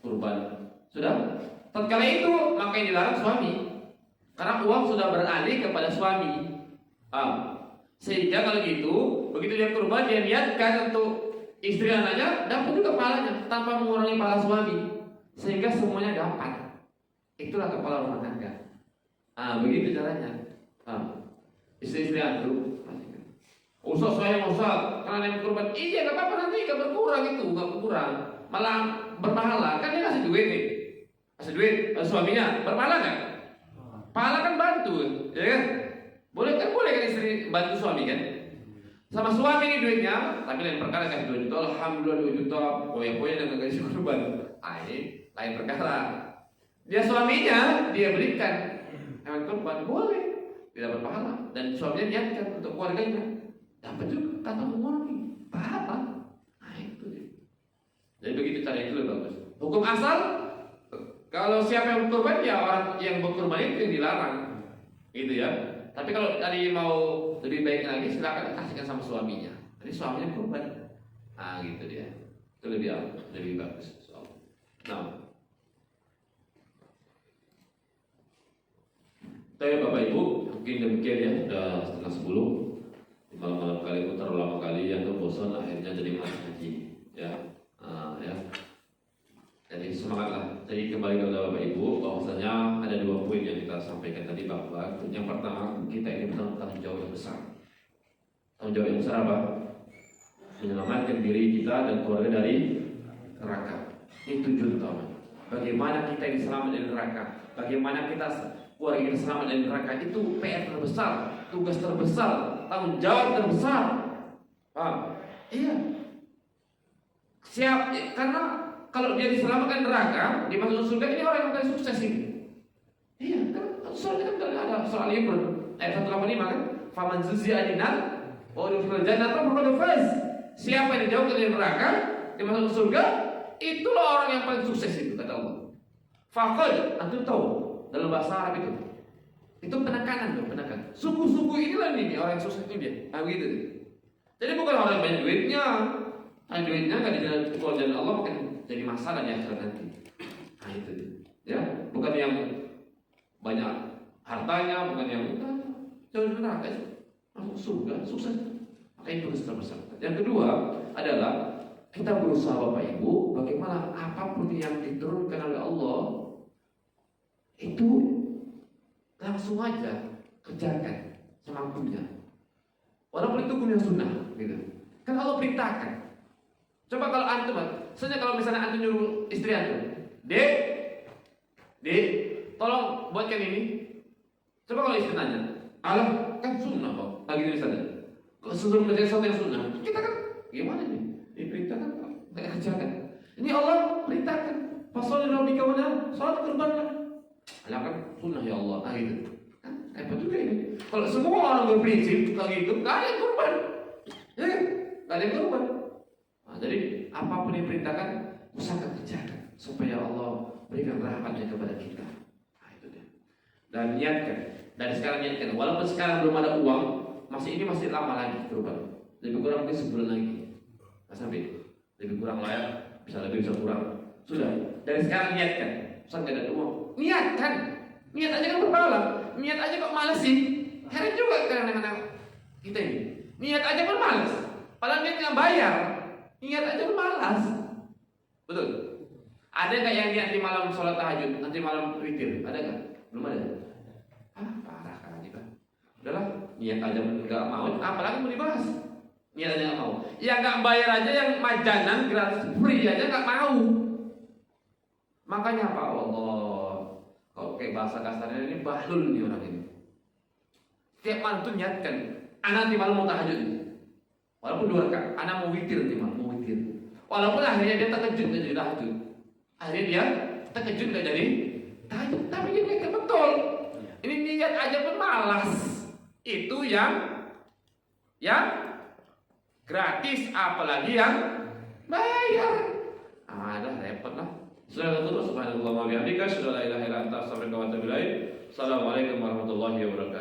Speaker 3: kurban. Sudah. Tatkala itu maka yang dilarang suami, karena uang sudah beralih kepada suami. Sehingga kalau gitu, begitu dia kurban dia niatkan untuk istri anaknya, dapat juga pahalanya tanpa mengurangi pahala suami, sehingga semuanya dapat. Itulah kepala rumah tangga. Begitu caranya. Istri-istri antum, Ustaz saya karena yang kurban, iya nggak apa-apa, nanti nggak berkurang itu, nggak berkurang, malah berpahala. Kan dia kasih duit nih, kasih duit suaminya, berpahala nggak? Pahala kan bantu, ya kan? Boleh kan istri bantu suami kan? Sama suami ini duitnya, tapi lain perkara kasih 2 juta, alhamdulillah 2 juta, poya-poya dan kasih kurban. Ini lain perkara. Dia suaminya dia berikan hewan kurban, boleh, tidak berpahala, dan suaminya niatkan untuk keluarganya, dapat juga tanpa mengurangi pahala. Nah itu dia. Jadi begitu cara itu lebih bagus. Hukum asal, kalau siapa yang berkurban ya orang yang berkurban itu yang dilarang, gitu ya. Tapi kalau tadi mau lebih baik lagi, silakan kasihkan sama suaminya. Jadi suaminya kurban. Nah gitu dia. Itu lebih bagus. Nah, tapi Bapak Ibu, mungkin demikian ya, sudah 9:30. Malam-malam kali itu terlalu lama kali, yang bosan akhirnya jadi malas ngaji. Ya, ya. Jadi semangatlah. Jadi kembali kepada Bapak Ibu, bahwasanya ada 2 poin yang kita sampaikan tadi, bahwa yang pertama, kita ini benar tanggung jawab yang besar. Tanggung jawab yang besar apa? Menyelamatkan diri kita dan keluarga dari neraka. Ini tujuan utama. Bagaimana kita ini selamat dari neraka? Bagaimana kita keluarga kita selamat dari neraka? Itu PR terbesar, tugas terbesar, tanggung jawab terbesar. Paham? Iya. Siap, karena kalau dia diselamatkan neraka, dia masuk surga, ini orang yang paling sukses ini. Iya, kan surga kan ada soal Imran ayat 185 kan? Faman zuzi'a 'anil nar wa udkhila jannata faqad faz. Siapa yang dijauhkan dari neraka, dia masuk surga, itulah orang yang paling sukses itu kata Allah. Faqad, antum tahu dalam bahasa Arab itu penekanan loh, penekanan. Suku-suku inilah nih orang yang sukses itu dia. Nah begitu. Jadi bukan orang yang banyak duitnya. Duitnya nggak di jalan Allah, bukan jadi masalah di akhirat nanti. Nah itu dia. Ya, bukan yang banyak hartanya, bukan yang jauh dari neraka, masuk surga, sukses. Maka itu besar. Yang kedua adalah kita berusaha Bapak Ibu, bagaimana apapun yang diturunkan oleh Allah itu langsung aja kerjakan semampunya. Walaupun itu hukumnya sunnah, gitu. Kan Allah perintahkan. Coba kalau antum, misalnya kalau misalnya antum nyuruh istri antum, Dek, tolong buatkan ini. Coba kalau istri nanya, alah kan sunnah kok, lagi misalnya. Kok suruh kerja sesuatu yang sunnah? Kita kan gimana nih? Diperintahkan, nggak kerjakan. Ini Allah perintahkan. Fasolil rabbika wana, salat kurbanlah. Alah kan sunnah ya Allah, nah gitu. Kan apa juga ini? Kalau semua orang berprinsip kalau gitu, nggak ada yang kurban, ya kan? Nggak ada yang kurban. Nah, jadi apapun yang diperintahkan, usahakan kerjakan supaya Allah berikan rahmatnya kepada kita. Nah, itu dia. Dan niatkan, dari sekarang niatkan. Walaupun sekarang belum ada uang, ini masih lama lagi kurban. Lebih kurang mungkin sebulan lagi. Nah, sampai lebih kurang lah ya, bisa lebih bisa kurang. Sudah. Dari sekarang niatkan. Usah nggak ada uang. Niatkan. Niat aja kan berpahala. Niat aja kok malas sih. Heran juga kadang-kadang kita ini. Niat aja pun malas. Padahal niat nggak bayar. Niat aja pun malas. Betul. Ada nggak yang niat di malam sholat tahajud, nanti malam witir? Ada nggak? Belum ada. Parah kan kita. Udahlah, niat aja nggak mau. Apalagi mau dibahas. Niat aja nggak mau. Yang nggak bayar aja, yang majanan gratis free aja nggak mau. Makanya apa Allah? Kalau kayak bahasa kasarnya ini bahlul nih orang ini. Tiap malam tuh niatkan, anak nanti malam mau tahajud. Walaupun 2 rakaat, anak mau witir nanti malam, mau witir. Walaupun akhirnya dia terkejut nggak jadi tahajud. Akhirnya dia terkejut nggak jadi tahajud. Tapi dia niatkan betul. Ini niat aja pun malas. Itu yang gratis, apalagi yang bayar. Dah repot lah. Sudah terus subhanallah wa bihamdika, asyhadu an la ilaha illa anta, astaghfiruka wa atubu ilaik. Assalamualaikum warahmatullahi wabarakatuh.